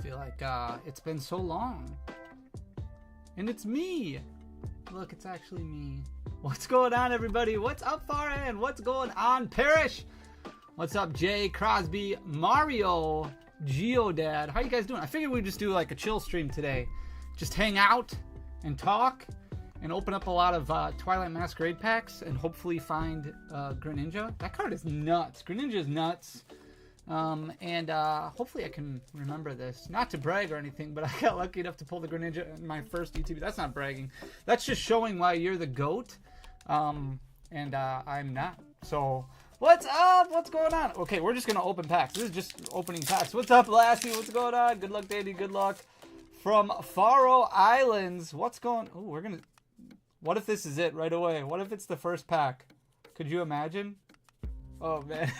feel like it's been so long. And it's me. Look, it's actually me. What's going on, everybody? What's up, far end? What's going on, Parrish? What's up, Jay, Crosby, Mario, Geodad? How you guys doing? I figured we'd just do like a chill stream today. Just hang out and talk and open up a lot of Twilight Masquerade packs and hopefully find Greninja. That card is nuts. Greninja is nuts. And hopefully I can remember this. Not to brag or anything, but I got lucky enough to pull the Greninja in my first UTB. That's not bragging. That's just showing why you're the GOAT. And I'm not. So, what's up? What's going on? Okay, we're just going to open packs. This is just opening packs. What's up, Lassie? What's going on? Good luck, Danny. Good luck. From Faroe Islands. What's going... Oh, we're going to... What if this is it right away? What if it's the first pack? Could you imagine? Oh, man.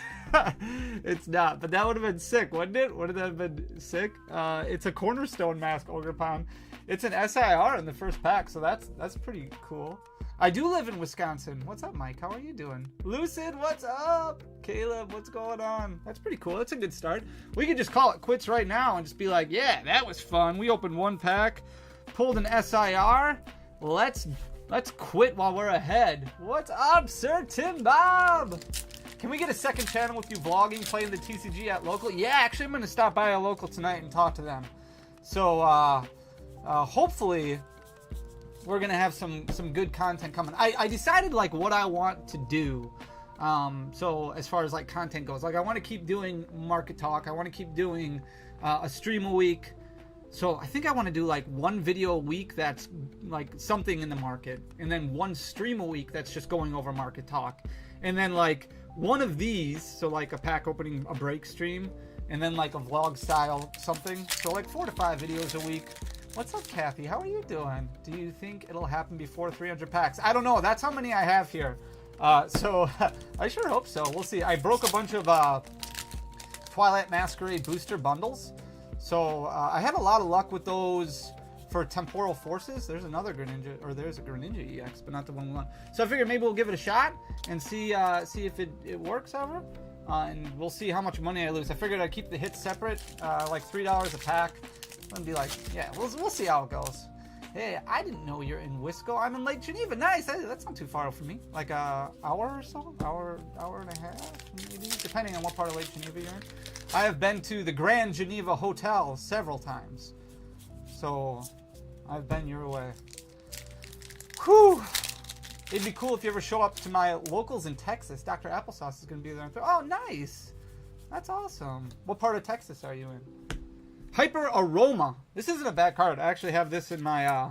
It's not, but that would have been sick, wouldn't it? Wouldn't that have been sick? It's a Cornerstone Mask Ogerpon. It's an SIR in the first pack, so that's pretty cool. I do live in Wisconsin. What's up, Mike? How are you doing? Lucid, what's up? Caleb, what's going on? That's pretty cool. That's a good start. We could just call it quits right now and just be like, yeah, that was fun. We opened one pack, pulled an SIR. Let's quit while we're ahead. What's up, Sir Tim Bob? Can we get a second channel with you vlogging, playing the TCG at local? Yeah, actually, I'm going to stop by a local tonight and talk to them. So, hopefully, we're going to have some good content coming. I decided, like, what I want to do. So, as far as, like, content goes. Like, I want to keep doing market talk. I want to keep doing a stream a week. So, I think I want to do, like, one video a week that's, like, something in the market. And then one stream a week that's just going over market talk. And then, like... one of these, so like a pack opening, a break stream, and then like a vlog style something. So like 4 to 5 videos a week. What's up, Kathy? How are you doing? Do you think it'll happen before 300 packs? I don't know. That's how many I have here. So I sure hope so. We'll see. I broke a bunch of Twilight Masquerade booster bundles. So I had a lot of luck with those for Temporal Forces. There's another Greninja, or there's a Greninja EX, but not the one we want. So I figured maybe we'll give it a shot and see if it works ever. And we'll see how much money I lose. I figured I'd keep the hits separate, like $3 a pack. And be like, yeah, we'll see how it goes. Hey, I didn't know you're in Wisco. I'm in Lake Geneva. Nice. That's not too far from me. Like a hour or so, hour and a half, maybe, depending on what part of Lake Geneva you're in. I have been to the Grand Geneva Hotel several times. So, I've been your way. Whew! It'd be cool if you ever show up to my locals in Texas. Dr. Applesauce is going to be there. Oh, nice! That's awesome. What part of Texas are you in? Hyper Aroma. This isn't a bad card. I actually have this in my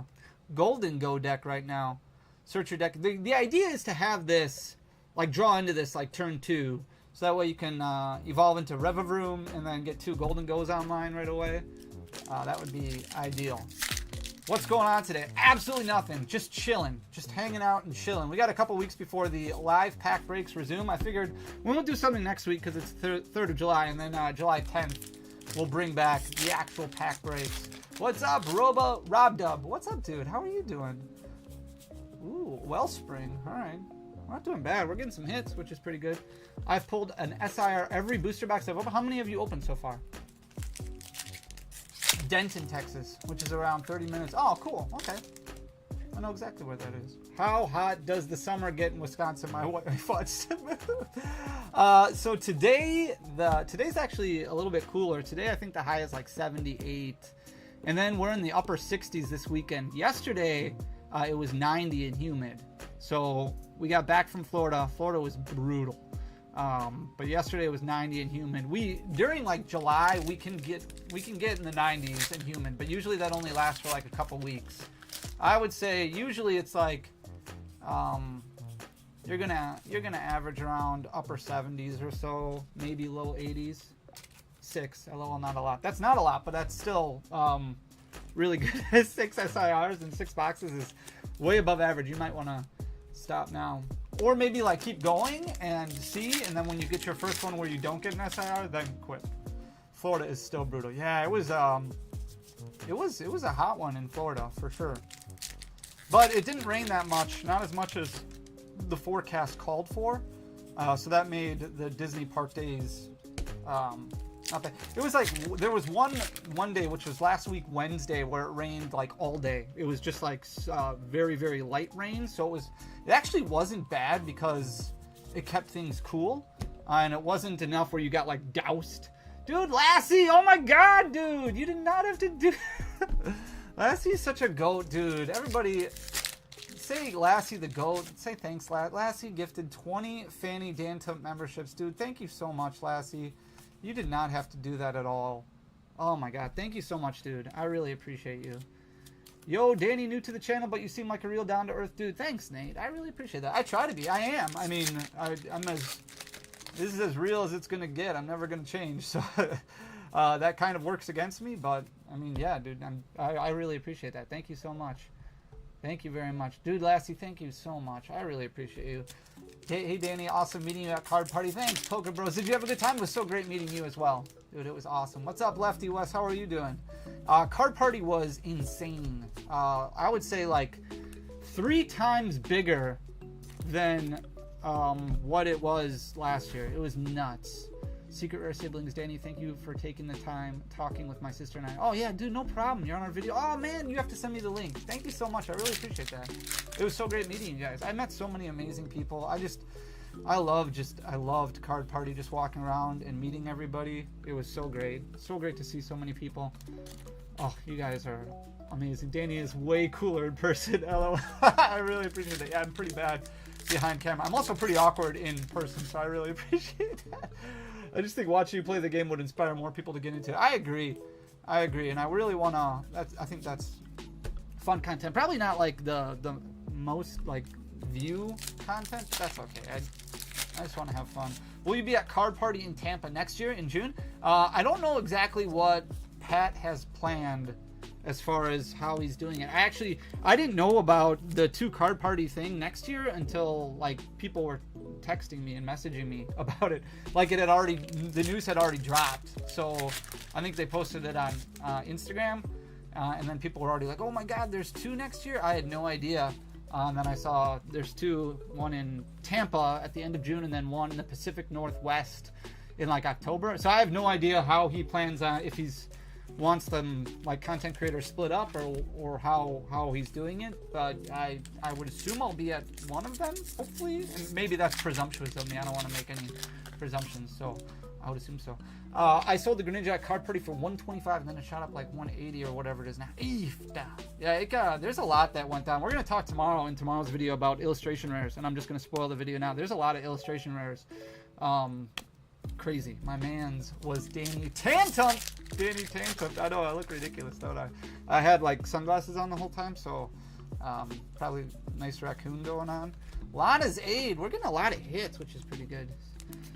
Golden Go deck right now. Search your deck. The idea is to have this, like, draw into this, like, turn 2. So that way you can evolve into Revavroom and then get 2 Golden Goes online right away. That would be ideal. What's going on today? Absolutely nothing. Just chilling. Just hanging out and chilling. We got a couple weeks before the live pack breaks resume. I figured we won't do something next week because it's 3rd of July, and then July 10th we'll bring back the actual pack breaks. What's up, Rob Dub? What's up, dude? How are you doing? Ooh, Wellspring. All right. We're not doing bad. We're getting some hits, which is pretty good. I've pulled an SIR every booster box I've opened. How many have you opened so far? Denton, Texas, which is around 30 minutes. Oh, cool. Okay. I know exactly where that is. How hot does the summer get in Wisconsin? My wife wants to move. So today's actually a little bit cooler. Today I think the high is like 78. And then we're in the upper 60s this weekend. Yesterday it was 90 and humid. So we got back from Florida. Florida was brutal. But yesterday it was 90 and humid. During like July we can get in the 90s and humid, but usually that only lasts for like a couple weeks. I would say usually it's like you're gonna average around upper 70s or so, maybe low 80s. 6, LOL, not a lot. That's not a lot, but that's still really good. 6 SIRs and 6 boxes is way above average. You might want to stop now. Or maybe like keep going and see, and then when you get your first one where you don't get an SIR, then quit. Florida is still brutal. Yeah, it was a hot one in Florida for sure. But it didn't rain that much, not as much as the forecast called for. So that made the Disney Park days Not bad. It was like, there was one day, which was last week Wednesday, where it rained like all day. It was just like very, very light rain. So it actually wasn't bad because it kept things cool. And it wasn't enough where you got like doused. Dude, Lassie, oh my god, dude. You did not have to do... Lassie's such a goat, dude. Everybody... Say Lassie the GOAT. Say thanks, Lassie gifted 20 Fanny Phantump memberships. Dude, thank you so much, Lassie. You did not have to do that at all. Oh my god, thank you so much, dude. I really appreciate you. Yo, Danny, new to the channel, but you seem like a real down-to-earth dude. Thanks, Nate. I really appreciate that. I try to be. I am. I mean, this is as real as it's going to get. I'm never going to change. So that kind of works against me, but I mean, yeah, dude, I really appreciate that. Thank you so much. Thank you very much. Dude, Lassie, thank you so much. I really appreciate you. Hey, Danny, awesome meeting you at Card Party. Thanks, Poker Bros. Did you have a good time? It was so great meeting you as well. Dude, it was awesome. What's up, Lefty West? How are you doing? Card Party was insane. I would say like 3 times bigger than what it was last year. It was nuts. Secret Rare Siblings, Danny, thank you for taking the time talking with my sister and I. Oh yeah, dude, no problem. You're on our video. Oh man, you have to send me the link. Thank you so much. I really appreciate that. It was so great meeting you guys. I met so many amazing people. I loved Card Party, just walking around and meeting everybody. It was so great. So great to see so many people. Oh, you guys are amazing. Danny is way cooler in person. LOL. I really appreciate it. Yeah, I'm pretty bad behind camera. I'm also pretty awkward in person, so I really appreciate that. I just think watching you play the game would inspire more people to get into it. I agree, and I really wanna. I think that's fun content. Probably not like the most like view content. That's okay. I just want to have fun. Will you be at Card Party in Tampa next year in June? I don't know exactly what Pat has planned as far as how he's doing it. I didn't know about the 2 Card Party thing next year until like people were texting me and messaging me about it. Like the news had already dropped. So I think they posted it on Instagram, and then people were already like, oh my god, there's 2 next year? I had no idea. And then I saw there's 2, one in Tampa at the end of June, and then one in the Pacific Northwest in like October. So I have no idea how he plans on, if he's wants them like content creators split up or how he's doing it, but I would assume I'll be at one of them, hopefully. And maybe that's presumptuous of me. I don't want to make any presumptions, so I would assume so. I sold the Greninja at Card Party for 125, and then it shot up like 180 or whatever it is now. Yeah, there's a lot that went down. We're gonna talk tomorrow in tomorrow's video about illustration rares, and I'm just gonna spoil the video now. There's a lot of illustration rares. Crazy. My man's was Danny Phantump. Danny Phantump. I know I look ridiculous, don't I? I had like sunglasses on the whole time, so probably nice raccoon going on. Lana's Aid. We're getting a lot of hits, which is pretty good.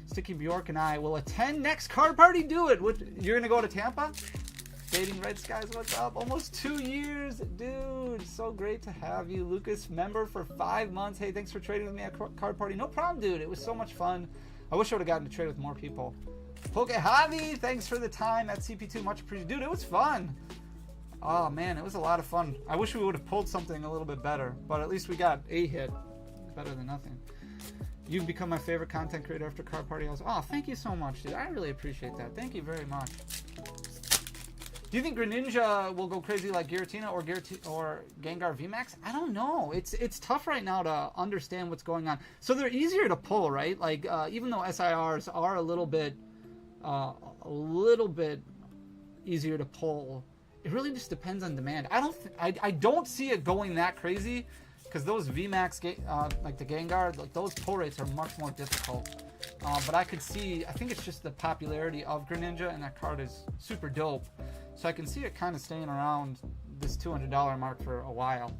Sticky Bjork and I will attend next Card Party. Do it. You're gonna go to Tampa? Dating Red Skies, what's up? Almost 2 years, dude. So great to have you. Lucas, member for 5 months. Hey, thanks for trading with me at Card Party. No problem, dude. It was so much fun. I wish I would have gotten to trade with more people. Poke Javi, thanks for the time at CP2. Much appreciated. Dude, it was fun. Oh, man, it was a lot of fun. I wish we would have pulled something a little bit better, but at least we got a hit. Better than nothing. You've become my favorite content creator after Card Party. Oh, thank you so much, dude. I really appreciate that. Thank you very much. Do you think Greninja will go crazy like Giratina or Gengar VMAX? I don't know. It's tough right now to understand what's going on. So they're easier to pull, right? Like even though SIRs are a little bit easier to pull, it really just depends on demand. I don't see it going that crazy because those VMAX like the Gengar, like those pull rates are much more difficult. But I think it's just the popularity of Greninja, and that card is super dope. So I can see it kind of staying around this $200 mark for a while.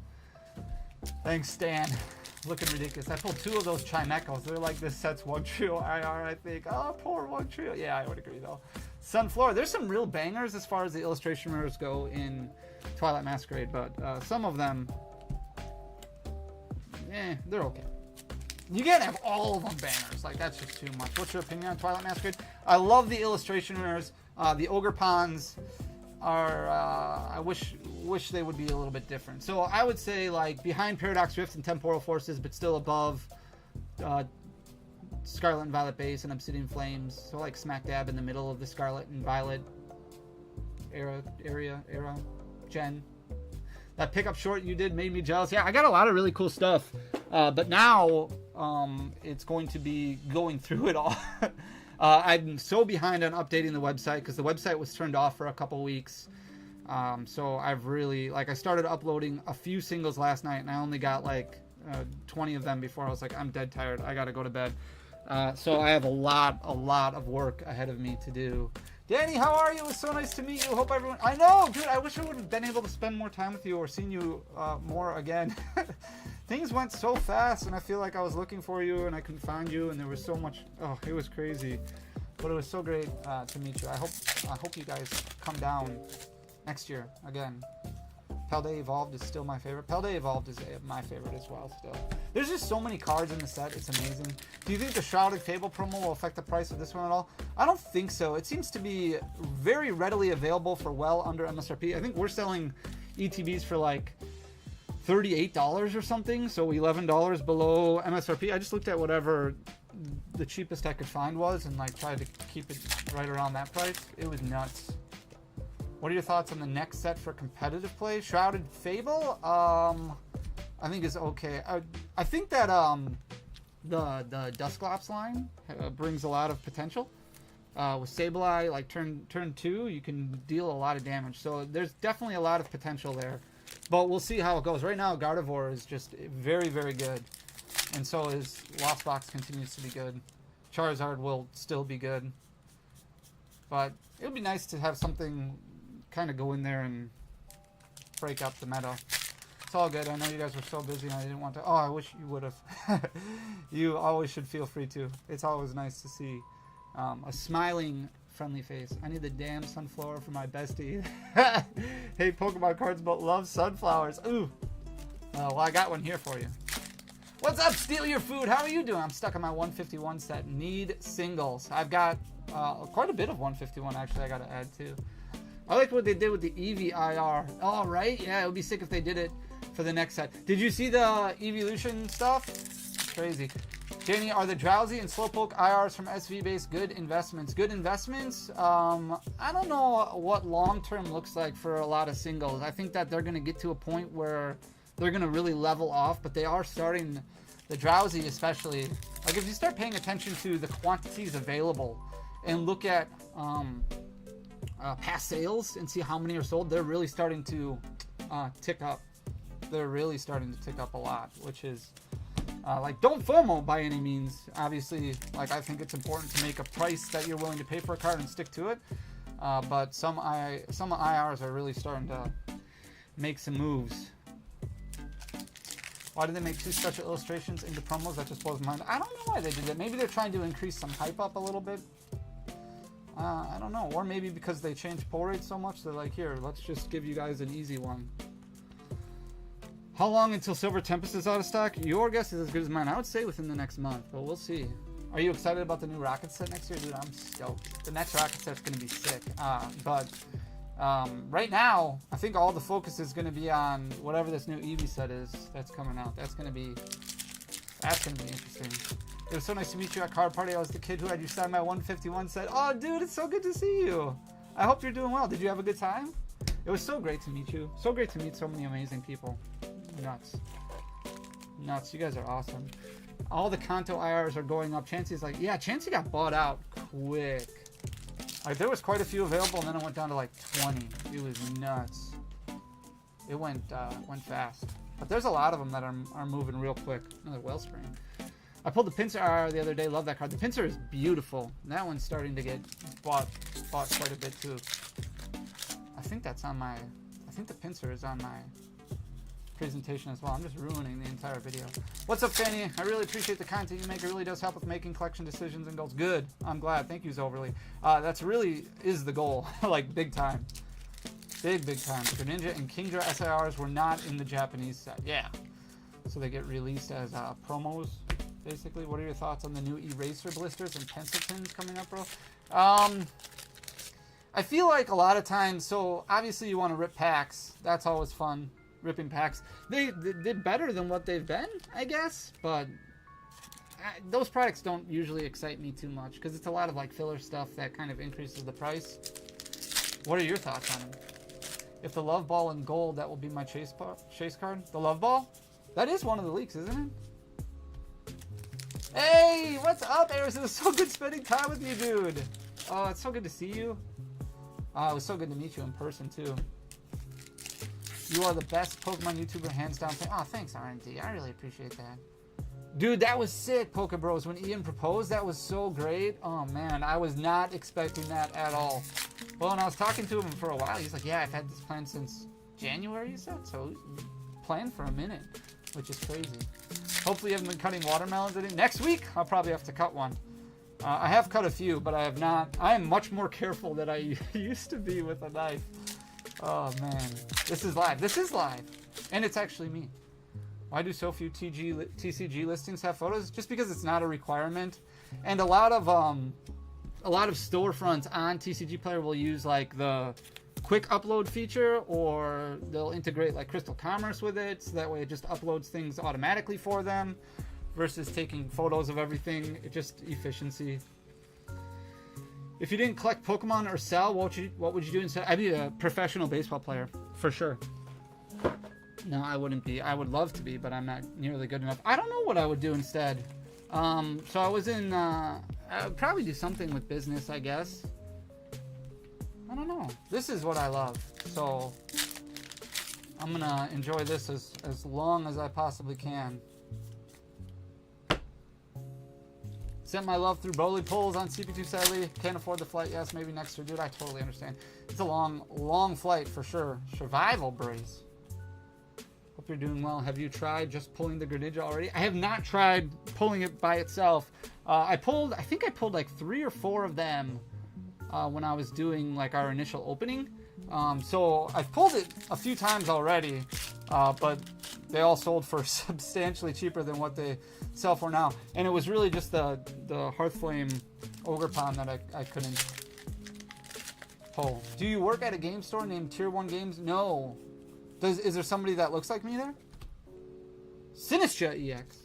Thanks, Stan. Looking ridiculous. I pulled 2 of those Chimecos. They're like this set's 1 trio IR, I think. Oh, poor 1 trio. Yeah, I would agree, though. Sunflora. There's some real bangers as far as the illustration rares go in Twilight Masquerade, but some of them, they're okay. You can't have all of them bangers. Like, that's just too much. What's your opinion on Twilight Masquerade? I love the illustration rares. The Ogre Ponds are, I wish they would be a little bit different. So I would say, like, behind Paradox Rift and Temporal Forces, but still above Scarlet and Violet base and Obsidian Flames. So like smack dab in the middle of the Scarlet and Violet era gen. That pickup short you did made me jealous. Yeah, I got a lot of really cool stuff. But now it's going to be going through it all. I'm so behind on updating the website because the website was turned off for a couple weeks. So I've really, like, I started uploading a few singles last night and I only got like 20 of them before I was like, I'm dead tired. I got to go to bed. So I have a lot of work ahead of me to do. Danny, how are you? It was so nice to meet you. Hope everyone... I know, dude. I wish I would have been able to spend more time with you or seen you more again. Things went so fast, and I feel like I was looking for you, and I couldn't find you, and there was so much... Oh, it was crazy. But it was so great to meet you. I hope you guys come down next year again. Paldea Evolved is still my favorite. Paldea Evolved is my favorite as well still. There's just so many cards in the set. It's amazing. Do you think the Shrouded Fable promo will affect the price of this one at all? I don't think so. It seems to be very readily available for well under MSRP. I think we're selling ETBs for like $38 or something, so $11 below MSRP. I just looked at whatever the cheapest I could find was and like tried to keep it right around that price. It was nuts. What are your thoughts on the next set for competitive play? Shrouded Fable, I think is okay. I think that the Dusclops line brings a lot of potential. With Sableye, like turn 2, you can deal a lot of damage. So there's definitely a lot of potential there. But we'll see how it goes. Right now, Gardevoir is just very, very good. And so is Lost Box continues to be good. Charizard will still be good. But it would be nice to have something kind of go in there and break up the meta. It's all good. I know you guys were so busy and I didn't want to. Oh, I wish you would have. You always should feel free to. It's always nice to see a smiling, friendly face. I need the damn sunflower for my bestie. Hey, Pokemon cards but love sunflowers. Ooh. Well, I got one here for you. What's up, Steal Your Food? How are you doing? I'm stuck on my 151 set. Need singles. I've got quite a bit of 151 actually I got to add too. I like what they did with the EVIR. Oh, right? Yeah, it would be sick if they did it for the next set. Did you see the evolution stuff? Crazy. Danny, are the Drowsy and Slowpoke IRs from SV base good investments? Good investments? I don't know what long-term looks like for a lot of singles. I think that they're going to get to a point where they're going to really level off, but they are starting, the Drowsy especially. Like, if you start paying attention to the quantities available and look at past sales and see how many are sold, they're really starting to tick up. They're really starting to tick up a lot, which is like, don't FOMO by any means. Obviously, like, I think it's important to make a price that you're willing to pay for a card and stick to it. But some IRs are really starting to make some moves. Why did they make 2 special illustrations into promos? That just blows my mind. I don't know why they did that. Maybe they're trying to increase some hype up a little bit. I don't know. Or maybe because they changed pull rate so much, they're like, here, let's just give you guys an easy one. How long until Silver Tempest is out of stock? Your guess is as good as mine. I would say within the next month, but we'll see. Are you excited about the new Rocket set next year? Dude, I'm stoked. The next Rocket set's going to be sick. But right now, I think all the focus is going to be on whatever this new Eevee set is that's coming out. That's going to be interesting. It was so nice to meet you at Card Party. I was the kid who had you sign my 151 set. Oh, dude, it's so good to see you. I hope you're doing well. Did you have a good time? It was so great to meet you. So great to meet so many amazing people. Nuts. Nuts. You guys are awesome. All the Kanto IRs are going up. Chansey's like, yeah, Chansey got bought out quick. Like, there was quite a few available, and then it went down to like 20. It was nuts. It went fast. But there's a lot of them that are moving real quick. Another Wellspring. I pulled the Pinsir IR the other day. Love that card. The Pinsir is beautiful. That one's starting to get bought quite a bit too. I think that's on my... I think the Pinsir is on my presentation as well. I'm just ruining the entire video. What's up, Fanny? I really appreciate the content you make. It really does help with making collection decisions and goals. Good. I'm glad. Thank you, Zoverly. That's really is the goal. Like, big time. Big time. Greninja and Kingdra SIRs were not in the Japanese set. Yeah. So they get released as promos, basically. What are your thoughts on the new eraser blisters and pencil pins coming up, bro? I feel like a lot of times, so obviously you want to rip packs. That's always fun. Ripping packs. They did better than what they've been, I guess. But those products don't usually excite me too much because it's a lot of like filler stuff that kind of increases the price. What are your thoughts on them? If the Love Ball in gold, that will be my chase card. The Love Ball? That is one of the leaks, isn't it? Hey, what's up, Eris? It was so good spending time with you, dude. Oh, it's so good to see you. It was so good to meet you in person, too. You are the best Pokemon YouTuber, hands down. Oh, thanks, R&D. I really appreciate that. Dude, that was sick, Poke Bros. When Ian proposed, that was so great. Oh, man, I was not expecting that at all. Well, and I was talking to him for a while. He's like, yeah, I've had this plan since January, he said. So, planned for a minute, which is crazy. Hopefully you haven't been cutting watermelons any. Next week, I'll probably have to cut one. I have cut a few, but I have not. I am much more careful than I used to be with a knife. Oh, man. This is live. This is live. And it's actually me. Why do so few TCG listings have photos? Just because it's not a requirement. And a lot of storefronts on TCG Player will use like the quick upload feature, or they'll integrate like Crystal Commerce with it, so that way it just uploads things automatically for them versus taking photos of everything. It just efficiency. If you didn't collect Pokemon or sell, what would you do instead? I'd be a professional baseball player for sure. No, I wouldn't be. I would love to be, but I'm not nearly good enough. I don't know what I would do instead. So I was in, I would probably do something with business, I guess. I don't know. This is what I love. So I'm going to enjoy this as long as I possibly can. Sent my love through Broly Pulls on CP2 sadly. Can't afford the flight. Yes, maybe next year, dude. I totally understand. It's a long, long flight for sure. Survival brace. Hope you're doing well. Have you tried just pulling the Greninja already? I have not tried pulling it by itself. I think I pulled like 3 or 4 of them when I was doing like our initial opening. So I've pulled it a few times already, but they all sold for substantially cheaper than what they sell for now. And it was really just the Hearthflame Ogre Pond that I couldn't pull. Do you work at a game store named Tier 1 Games? No. Is there somebody that looks like me there? Sinistra EX.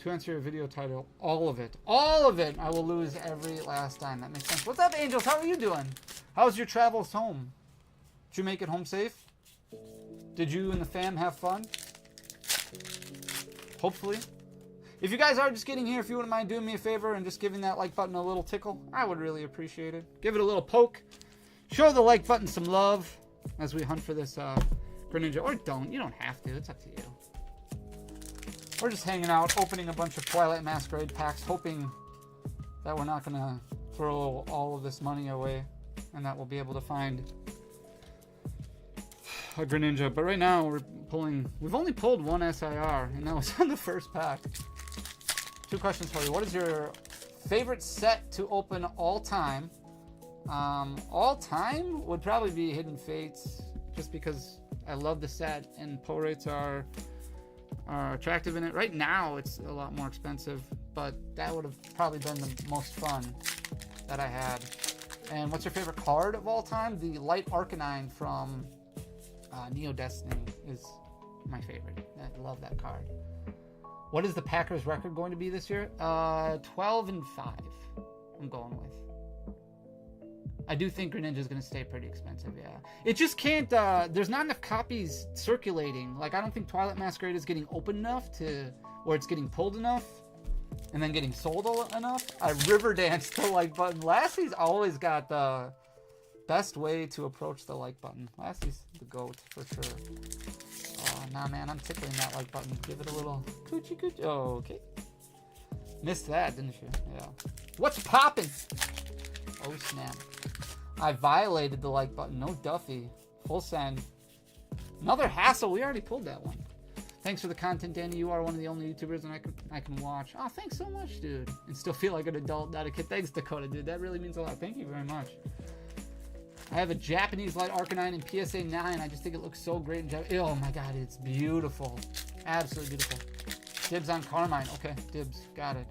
To answer your video title, all of it. All of it! I will lose every last time. That makes sense. What's up, Angels? How are you doing? How's your travels home? Did you make it home safe? Did you and the fam have fun? Hopefully. If you guys are just getting here, if you wouldn't mind doing me a favor and just giving that like button a little tickle, I would really appreciate it. Give it a little poke. Show the like button some love as we hunt for this Greninja. Or don't. You don't have to. It's up to you. We're just hanging out, opening a bunch of Twilight Masquerade packs, hoping that we're not going to throw all of this money away and that we'll be able to find a Greninja. But right now, we've only pulled 1 SIR, and that was on the first pack. 2 questions for you. What is your favorite set to open all time? All time would probably be Hidden Fates, just because I love the set and pull rates are attractive in it. Right now it's a lot more expensive, but that would have probably been the most fun that I had. And what's your favorite card of all time? The Light Arcanine from Neo Destiny is my favorite. I love that card. What is the Packers record going to be this year? 12-5 I'm going with. I do think Greninja is going to stay pretty expensive, yeah. It just can't, there's not enough copies circulating. Like, I don't think Twilight Masquerade is getting open enough or it's getting pulled enough and then getting sold enough. I river danced the like button. Lassie's always got the best way to approach the like button. Lassie's the GOAT for sure. Nah, man, I'm tickling that like button. Give it a little coochie coochie. Oh, okay. Missed that, didn't you? Yeah. What's poppin'? Oh, snap. I violated the like button. No Duffy. Full send. Another hassle. We already pulled that one. Thanks for the content, Danny. You are one of the only YouTubers and I can watch. Oh, thanks so much, dude. And still feel like an adult, not a kid. Thanks, Dakota, dude. That really means a lot. Thank you very much. I have a Japanese Light Arcanine in PSA 9. I just think it looks so great in Japanese. Oh, my God. It's beautiful. Absolutely beautiful. Dibs on Carmine. Okay, dibs. Got it.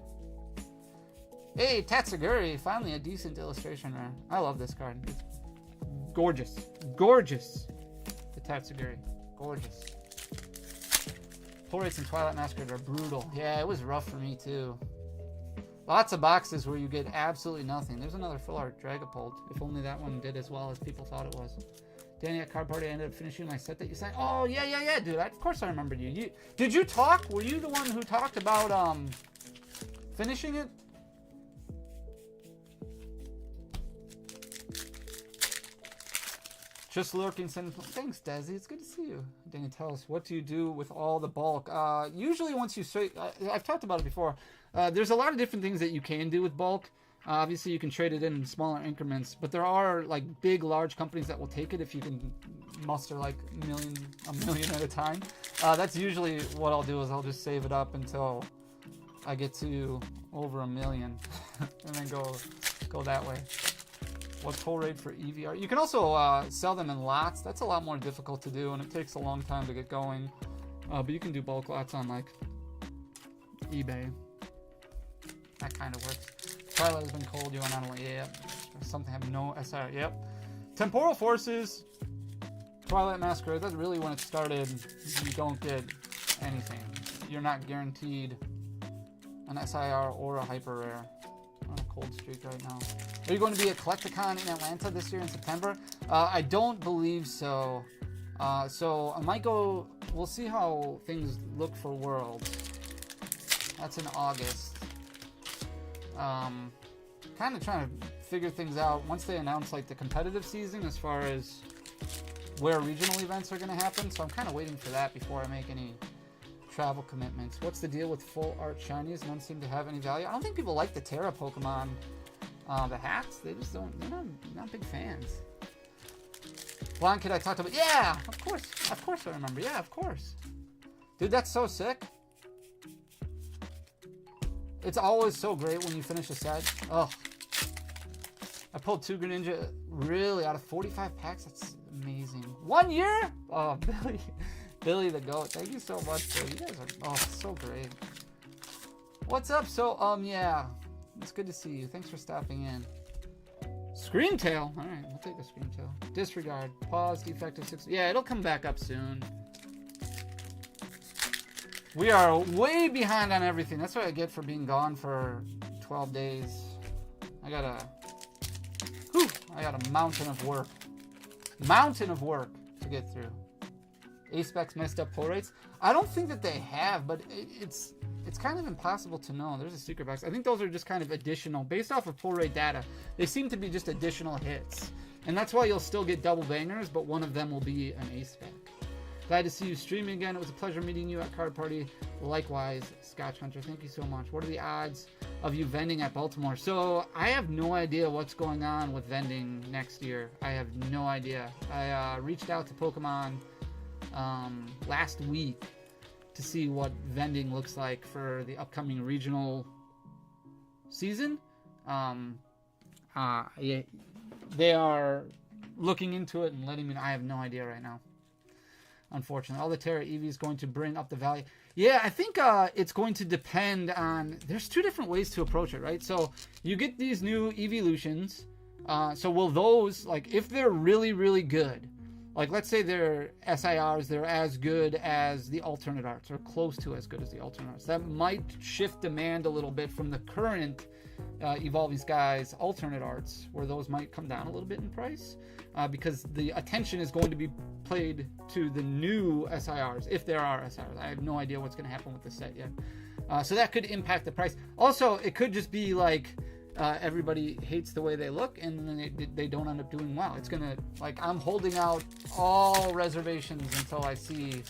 Hey, Tatsuguri, finally a decent illustration rare. I love this card. It's gorgeous. Gorgeous. The Tatsuguri. Gorgeous. Pull rates in Twilight Masquerade are brutal. Yeah, it was rough for me too. Lots of boxes where you get absolutely nothing. There's another full art Dragapult. If only that one did as well as people thought it was. Danny at Card Party, I ended up finishing my set that you signed. Oh, yeah, dude. Of course I remembered you. Did you talk? Were you the one who talked about finishing it? Just lurking. Thanks, Desi. It's good to see you. Danny, tell us, what do you do with all the bulk? Usually once you... I've talked about it before. There's a lot of different things that you can do with bulk. Obviously, you can trade it in smaller increments, but there are like big, large companies that will take it if you can muster like a million at a time. That's usually what I'll do is I'll just save it up until I get to over 1 million, and then go that way. What pull rate for EVR? You can also sell them in lots. That's a lot more difficult to do, and it takes a long time to get going. But you can do bulk lots on like eBay. That kind of works. Twilight has been cold. You went on a yeah. Something have no SR. Yep. Temporal Forces. Twilight Masquerade. That's really when it started. You don't get anything. You're not guaranteed an SIR or a hyper rare. On a cold streak right now. Are you going to be at Collecticon in Atlanta this year in September? I don't believe so. So I might go. We'll see how things look for Worlds. That's in August. Kind of trying to figure things out once they announce like the competitive season as far as where regional events are going to happen. So I'm kind of waiting for that before I make any travel commitments. What's the deal with full art shinies? None seem to have any value. I don't think people like the Terra Pokemon, the hats. They just don't. They're not big fans. Blonde Kid I talked about. Yeah, of course I remember. Yeah, of course. Dude, that's so sick. It's always so great when you finish a set. Oh, I pulled 2 Greninja really out of 45 packs. That's amazing. 1 year? Oh, Billy the GOAT. Thank you so much, bro. You guys are so great. What's up? So yeah, it's good to see you. Thanks for stopping in. Screamtail. All right, we'll take the Screamtail. Disregard. Pause. Defective 6. Yeah, it'll come back up soon. We are way behind on everything. That's what I get for being gone for 12 days. I got a mountain of work. Mountain of work to get through. A-Specs messed up pull rates. I don't think that they have, but it's kind of impossible to know. There's a secret box. I think those are just kind of additional. Based off of pull rate data, they seem to be just additional hits. And that's why you'll still get double bangers, but one of them will be an A-Spec. Glad to see you streaming again. It was a pleasure meeting you at Card Party. Likewise, Scotch Hunter. Thank you so much. What are the odds of you vending at Baltimore? So I have no idea what's going on with vending next year. I have no idea. I reached out to Pokemon last week to see what vending looks like for the upcoming regional season. Yeah, they are looking into it and letting me know. I have no idea right now. Unfortunately, all the Terra EV is going to bring up the value. Yeah, I think it's going to depend on... There's 2 different ways to approach it, right? So you get these new evolutions. So will those, like, if they're really, really good, like let's say they're SIRs, they're as good as the alternate arts, or close to as good as the alternate arts. That might shift demand a little bit from the current Evolving Skies alternate arts, where those might come down a little bit in price. Because the attention is going to be played to the new SIRs, if there are SIRs. I have no idea what's going to happen with the set yet. So that could impact the price. Also, it could just be like everybody hates the way they look, and then they don't end up doing well. It's going to, like, I'm holding out all reservations until I see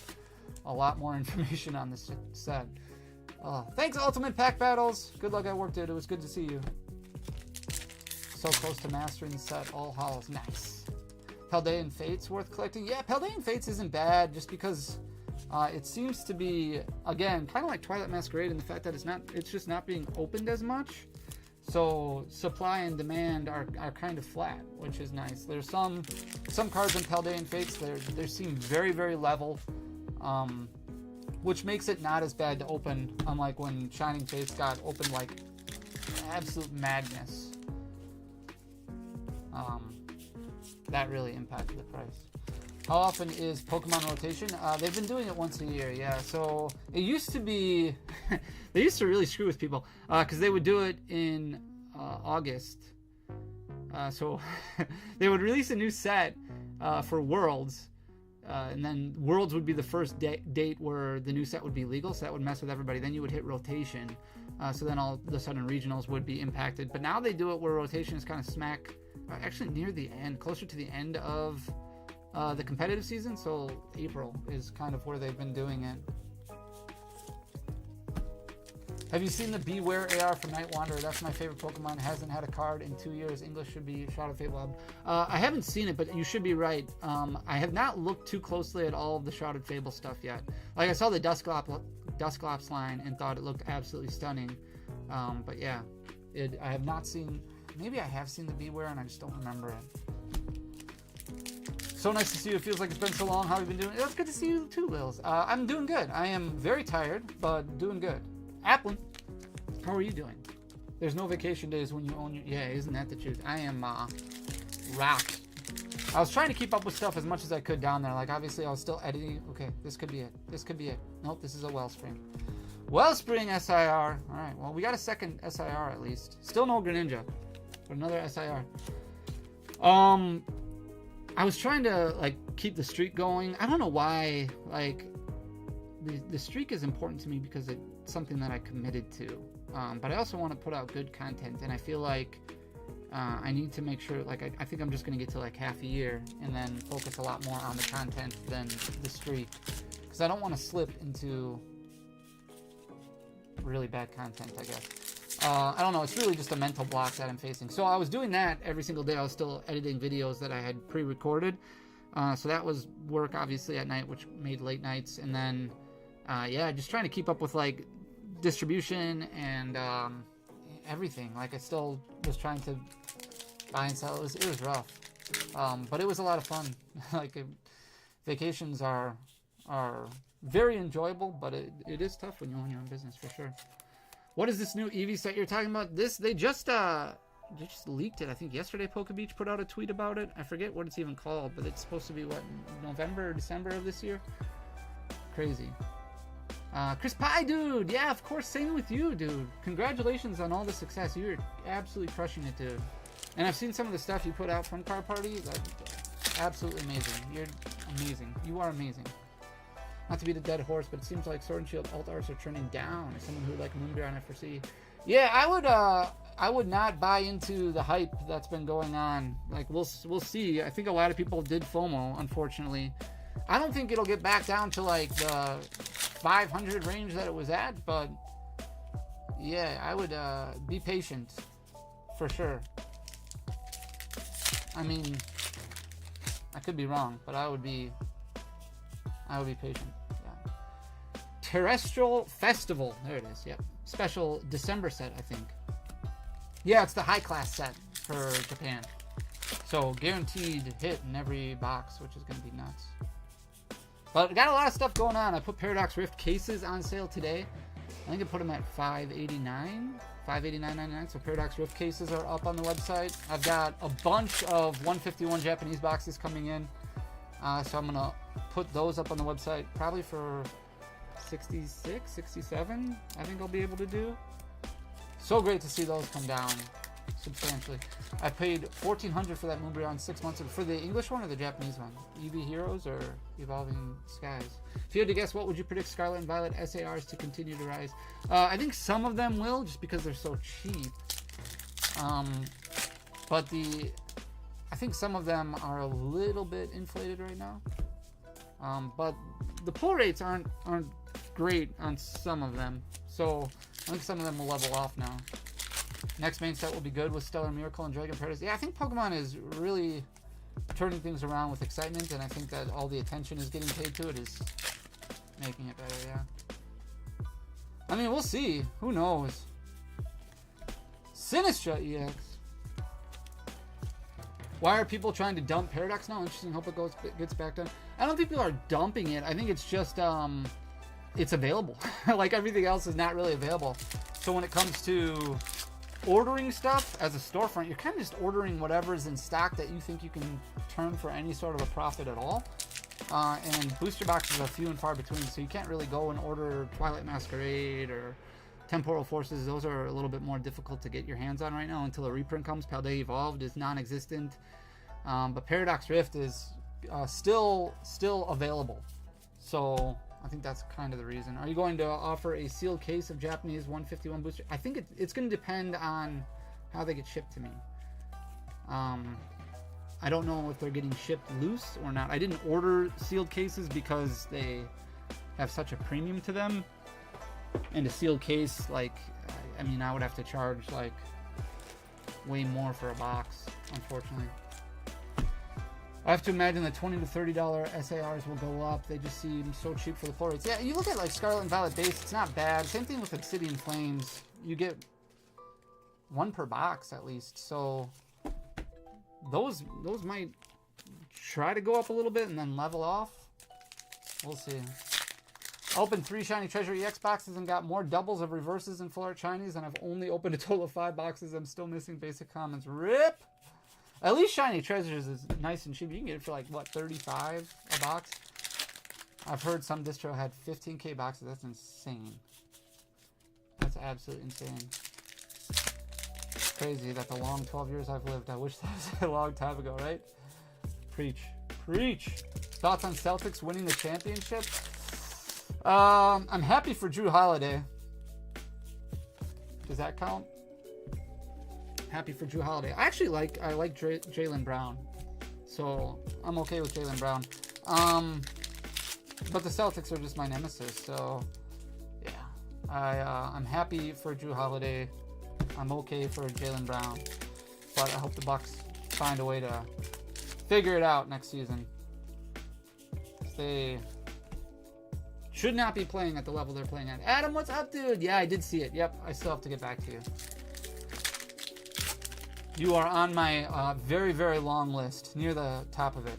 a lot more information on this set. Thanks, Ultimate Pack Battles. Good luck at work, dude. It was good to see you. So close to mastering the set. All Halls. Nice. Paldean Fates worth collecting? Yeah, Paldean Fates isn't bad just because it seems to be, again, kind of like Twilight Masquerade in the fact that it's just not being opened as much. So supply and demand are kind of flat, which is nice. There's some cards in Paldean Fates, they seem very, very level, which makes it not as bad to open, unlike when Shining Fates got opened like absolute madness. That really impacted the price. How often is Pokemon rotation? They've been doing it once a year, yeah. So it used to be, they used to really screw with people because they would do it in August. So they would release a new set for Worlds, and then Worlds would be the first date where the new set would be legal, so that would mess with everybody. Then you would hit rotation, so then all of a sudden regionals would be impacted. But now they do it where rotation is kind of smack, actually near the end, closer to the end of the competitive season, so April is kind of where they've been doing it. Have you seen the Beware AR from Night Wanderer? That's my favorite Pokemon. Hasn't had a card in 2 years. English should be Shroud of Fable. I haven't seen it, but you should be right. I have not looked too closely at all of the Shrouded Fable stuff yet. Like, I saw the Dusclops line and thought it looked absolutely stunning. But yeah, I have not seen... Maybe I have seen the Beware and I just don't remember it. So nice to see you. It feels like it's been so long. How have you been doing? It's good to see you too, Lils. I'm doing good. I am very tired, but doing good. Applin, how are you doing? There's no vacation days when you own your... Yeah, isn't that the truth? I am rocked. I was trying to keep up with stuff as much as I could down there. Like, obviously, I was still editing. Okay, this could be it. This could be it. Nope, this is a Wellspring. Wellspring SIR. All right, well, we got a second SIR at least. Still no Greninja, but another SIR. I was trying to, like, keep the streak going. I don't know why. Like, the streak is important to me because it's something that I committed to. But I also want to put out good content, and I feel like I need to make sure, like, I think I'm just going to get to like half a year and then focus a lot more on the content than the streak, because I don't want to slip into really bad content, I guess. I don't know, it's really just a mental block that I'm facing. So I was doing that every single day. I was still editing videos that I had pre-recorded. So that was work, obviously, at night, which made late nights. And then, yeah, just trying to keep up with, like, distribution and everything. Like, I still was trying to buy and sell. It was rough. But it was a lot of fun. Like, vacations are very enjoyable, but it is tough when you own your own business, for sure. What is this new Eevee set you're talking about? They just leaked it, I think yesterday. Poke Beach put out a tweet about it. I forget what it's even called, but it's supposed to be, what, November or December of this year? Crazy. Chris Pie, dude! Yeah, of course, same with you, dude. Congratulations on all the success. You're absolutely crushing it, dude. And I've seen some of the stuff you put out from Car Party. Absolutely amazing. You're amazing. You are amazing. Not to be the dead horse, but it seems like Sword and Shield alt arts are trending down. As someone who would like Moonbear on FRC. Yeah, I would not buy into the hype that's been going on. Like, we'll see. I think a lot of people did FOMO, unfortunately. I don't think it'll get back down to like the 500 range that it was at, but yeah, I would be patient for sure. I mean, I could be wrong, but I would be patient. Yeah. Terrestrial Festival. There it is. Yep. Special December set, I think. Yeah, it's the high class set for Japan. So guaranteed hit in every box, which is going to be nuts. But we got a lot of stuff going on. I put Paradox Rift cases on sale today. I think I put them at $589, $589.99. So Paradox Rift cases are up on the website. I've got a bunch of 151 Japanese boxes coming in. So I'm going to put those up on the website probably for 66, 67. I think I'll be able to do. So great to see those come down substantially. I paid $1,400 for that Moonbreon 6 months ago. For the English one or the Japanese one? Eevee Heroes or Evolving Skies? If you had to guess, what would you predict Scarlet and Violet SARs to continue to rise? I think some of them will, just because they're so cheap. But I think some of them are a little bit inflated right now. But the pull rates aren't great on some of them. So I think some of them will level off now. Next main set will be good with Stellar Miracle and Dragon Paradise. Yeah, I think Pokemon is really turning things around with excitement, and I think that all the attention is getting paid to it is making it better, yeah. I mean, we'll see. Who knows? Sinistra EX. Why are people trying to dump Paradox now? Interesting. Hope it gets back done. I don't think people are dumping it. I think it's just it's available. Like everything else is not really available. So when it comes to ordering stuff as a storefront, you're kind of just ordering whatever is in stock that you think you can turn for any sort of a profit at all. and booster boxes are few and far between, so you can't really go and order Twilight Masquerade or Temporal Forces. Those are a little bit more difficult to get your hands on right now until a reprint comes. Paldea Evolved is non-existent, but Paradox Rift is still available, so I think that's kind of the reason. Are you going to offer a sealed case of Japanese 151 booster? I think it's going to depend on how they get shipped to me. I don't know if they're getting shipped loose or not. I didn't order sealed cases because they have such a premium to them. And a sealed case, like, I mean, I would have to charge, like, way more for a box, unfortunately. I have to imagine that $20 to $30 SARs will go up. They just seem so cheap for the full rates. Yeah, you look at, like, Scarlet and Violet base, it's not bad. Same thing with Obsidian Flames. You get one per box, at least. So those might try to go up a little bit and then level off. We'll see. Opened 3 Shiny Treasure EX boxes and got more doubles of reverses and full art shinies, and I've only opened a total of 5 boxes. I'm still missing basic commons. RIP! At least Shiny Treasures is nice and cheap. You can get it for, like, what, 35 a box? I've heard some distro had 15K boxes. That's insane. That's absolutely insane. Crazy that the long 12 years I've lived, I wish that was a long time ago, right? Preach. Preach! Thoughts on Celtics winning the championship? I'm happy for Drew Holiday. Does that count? Happy for Drew Holiday. I like Jaylen Brown, so I'm okay with Jaylen Brown. But the Celtics are just my nemesis, so yeah. I'm happy for Drew Holiday. I'm okay for Jaylen Brown, but I hope the Bucks find a way to figure it out next season. They should not be playing at the level they're playing at. Adam, what's up, dude? Yeah, I did see it. Yep, I still have to get back to you. You are on my very, very long list, near the top of it.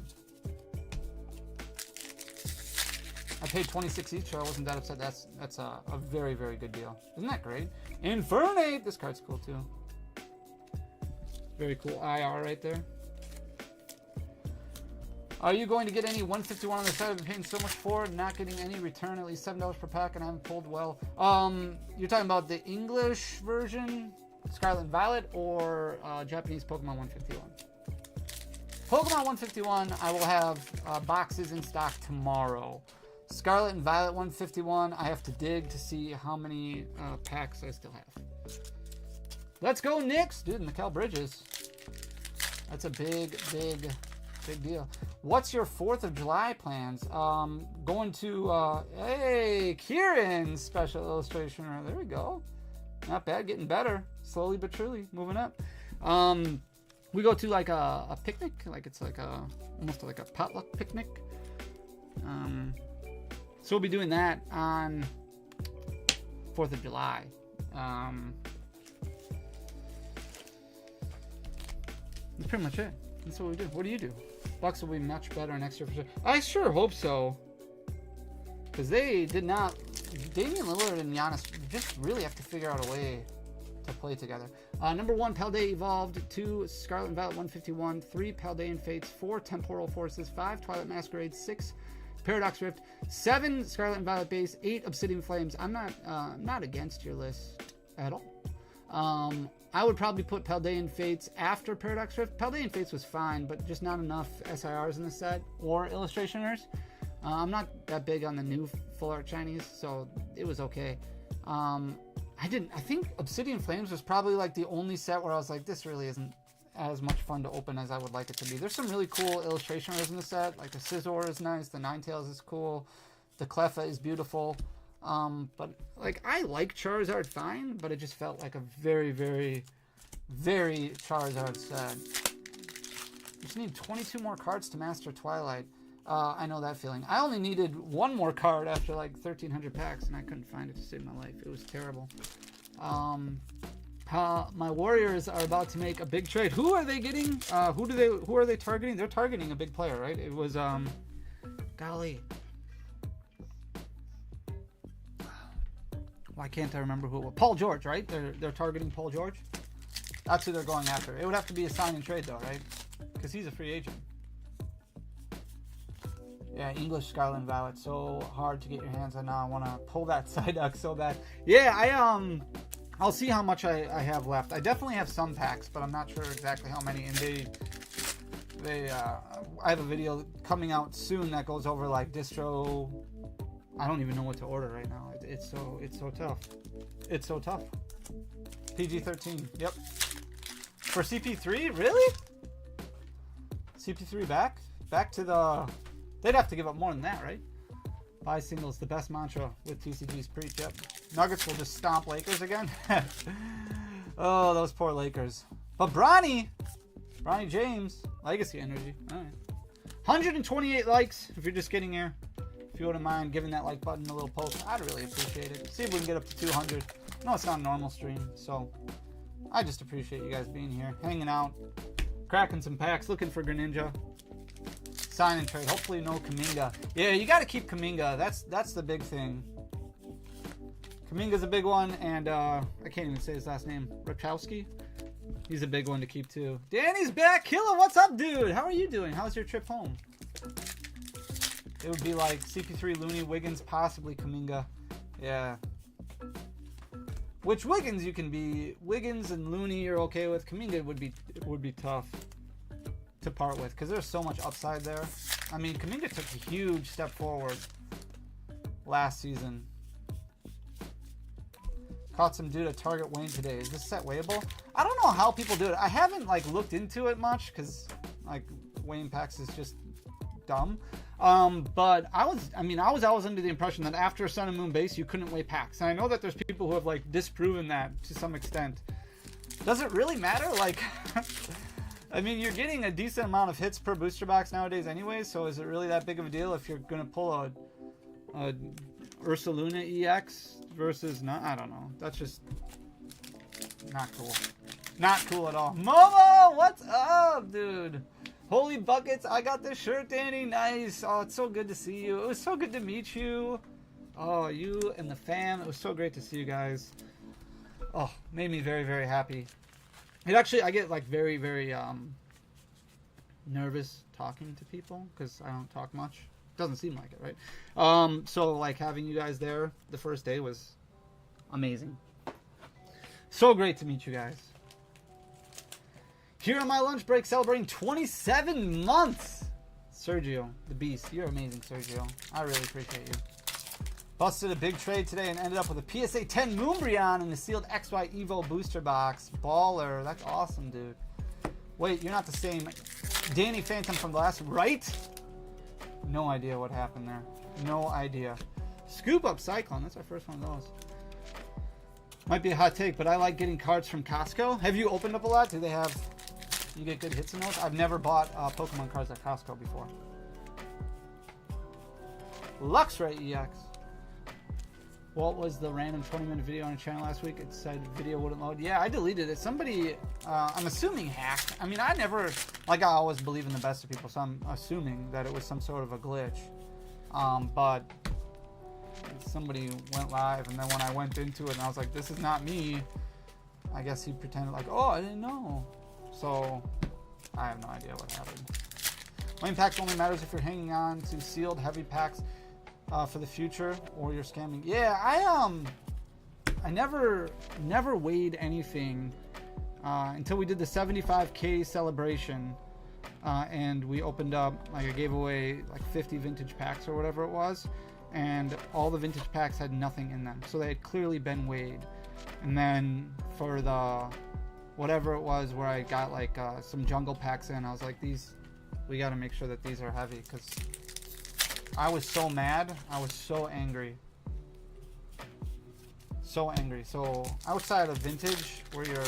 I paid 26 each, so I wasn't that upset. That's a very, very good deal. Isn't that great? Infernate! This card's cool, too. Very cool IR right there. Are you going to get any 151 on the side? I've been paying so much for it, not getting any return, at least $7 per pack, and I haven't pulled well. You're talking about the English version, Scarlet and Violet, or Japanese Pokemon 151? Pokemon 151, I will have boxes in stock tomorrow. Scarlet and Violet 151, I have to dig to see how many packs I still have. Let's go, Knicks! Dude, Mikal Bridges. That's a big deal. What's your 4th of July plans? Going to, hey, Kieran's special illustration. There we go. Not bad, getting better. Slowly but surely, moving up. We go to like a picnic, like it's like almost like a potluck picnic. So we'll be doing that on 4th of July. That's pretty much it. That's what we do. What do you do? Bucks will be much better next year for sure. I sure hope so. Because they did not... Damian Lillard and Giannis just really have to figure out a way to play together. Number 1, Paldea Evolved. 2, Scarlet and Violet 151. 3, Paldean Fates. 4, Temporal Forces. 5, Twilight Masquerade. 6, Paradox Rift. 7, Scarlet and Violet Base. 8, Obsidian Flames. I'm not against your list at all. I would probably put Paldean Fates after Paradox Rift. Paldean Fates was fine, but just not enough SIRs in the set or illustrationers. I'm not that big on the new full art Chinese, so it was okay. I think Obsidian Flames was probably like the only set where I was like, this really isn't as much fun to open as I would like it to be. There's some really cool illustrationers in the set, like the Scizor is nice, the Ninetales is cool, the Cleffa is beautiful. But like I like Charizard fine, but it just felt like a very, very, very Charizard set. You just need 22 more cards to master Twilight. I know that feeling. I only needed 1 more card after like 1,300 packs, and I couldn't find it to save my life. It was terrible. My Warriors are about to make a big trade. Who are they getting? Who are they targeting? They're targeting a big player, right? It was golly. Why can't I remember who it was? Paul George, right? They're targeting Paul George. That's who they're going after. It would have to be a sign and trade though, right? Because he's a free agent. Yeah, English Scarlet and Violet. So hard to get your hands on now. I want to pull that Psyduck so bad. Yeah, I'll see how much I have left. I definitely have some packs, but I'm not sure exactly how many. And I have a video coming out soon that goes over like distro. I don't even know what to order right now. It's so tough. It's so tough. PG-13. Yep. For CP3, really? CP3 back to the. They'd have to give up more than that, right? Buy singles, the best mantra with TCG's preach. Yep. Nuggets will just stomp Lakers again. Oh, those poor Lakers. But Bronny James, legacy energy. All right. 128 likes if you're just getting here. If you wouldn't mind giving that like button a little poke, I'd really appreciate it. See if we can get up to 200. No, it's not a normal stream, so I just appreciate you guys being here, hanging out, cracking some packs, looking for Greninja. Sign and trade. Hopefully no Kaminga. Yeah, you got to keep Kaminga. That's the big thing. Kaminga's a big one, and I can't even say his last name. Rachowski. He's a big one to keep too. Danny's back. Killa, what's up, dude? How are you doing? How's your trip home? It would be like CP3, Looney, Wiggins, possibly Kaminga. Yeah. Which Wiggins you can be? Wiggins and Looney you're okay with. Kaminga would be tough to part with because there's so much upside there. I mean, Kaminga took a huge step forward last season. Caught some dude at Target Wayne today. Is this set weighable? I don't know how people do it. I haven't like looked into it much because like Wayne packs is just dumb. But I was always under the impression that after Sun and Moon base you couldn't weigh packs, and I know that there's people who have like disproven that to some extent. Does it really matter? Like, I mean, you're getting a decent amount of hits per booster box nowadays anyway, so is it really that big of a deal if you're gonna pull a Ursaluna EX versus not? I don't know. That's just not cool. Not cool at all. Momo, what's up, dude? Holy buckets, I got this shirt, Danny. Nice. Oh, it's so good to see you. It was so good to meet you. Oh, you and the fam. It was so great to see you guys. Oh, made me very, very happy. It actually, I get like very, very nervous talking to people because I don't talk much. Doesn't seem like it, right? So like having you guys there the first day was amazing. So great to meet you guys. Here on my lunch break, celebrating 27 months. Sergio, the beast. You're amazing, Sergio. I really appreciate you. Busted a big trade today and ended up with a PSA 10 Moonbreon in the sealed XY Evo booster box. Baller. That's awesome, dude. Wait, you're not the same Danny Phantom from the last, right? No idea what happened there. No idea. Scoop up Cyclone. That's our first one of those. Might be a hot take, but I like getting cards from Costco. Have you opened up a lot? Do they have... You get good hits in those? I've never bought Pokemon cards at Costco before. Luxray EX. What was the random 20-minute video on a channel last week? It said video wouldn't load. Yeah, I deleted it. Somebody, I'm assuming hacked. I mean, I never, like I always believe in the best of people, so I'm assuming that it was some sort of a glitch. But somebody went live, and then when I went into it and I was like, this is not me, I guess he pretended like, oh, I didn't know. So, I have no idea what happened. Wayne packs only matters if you're hanging on to sealed heavy packs for the future, or you're scamming. Yeah, I never weighed anything until we did the 75K celebration, and we opened up, like I gave away like 50 vintage packs or whatever it was, and all the vintage packs had nothing in them, so they had clearly been weighed. And then for the whatever it was where I got like some jungle packs in, I was like, we got to make sure that these are heavy, because I was so mad. I was so angry. So angry. So outside of vintage, where you're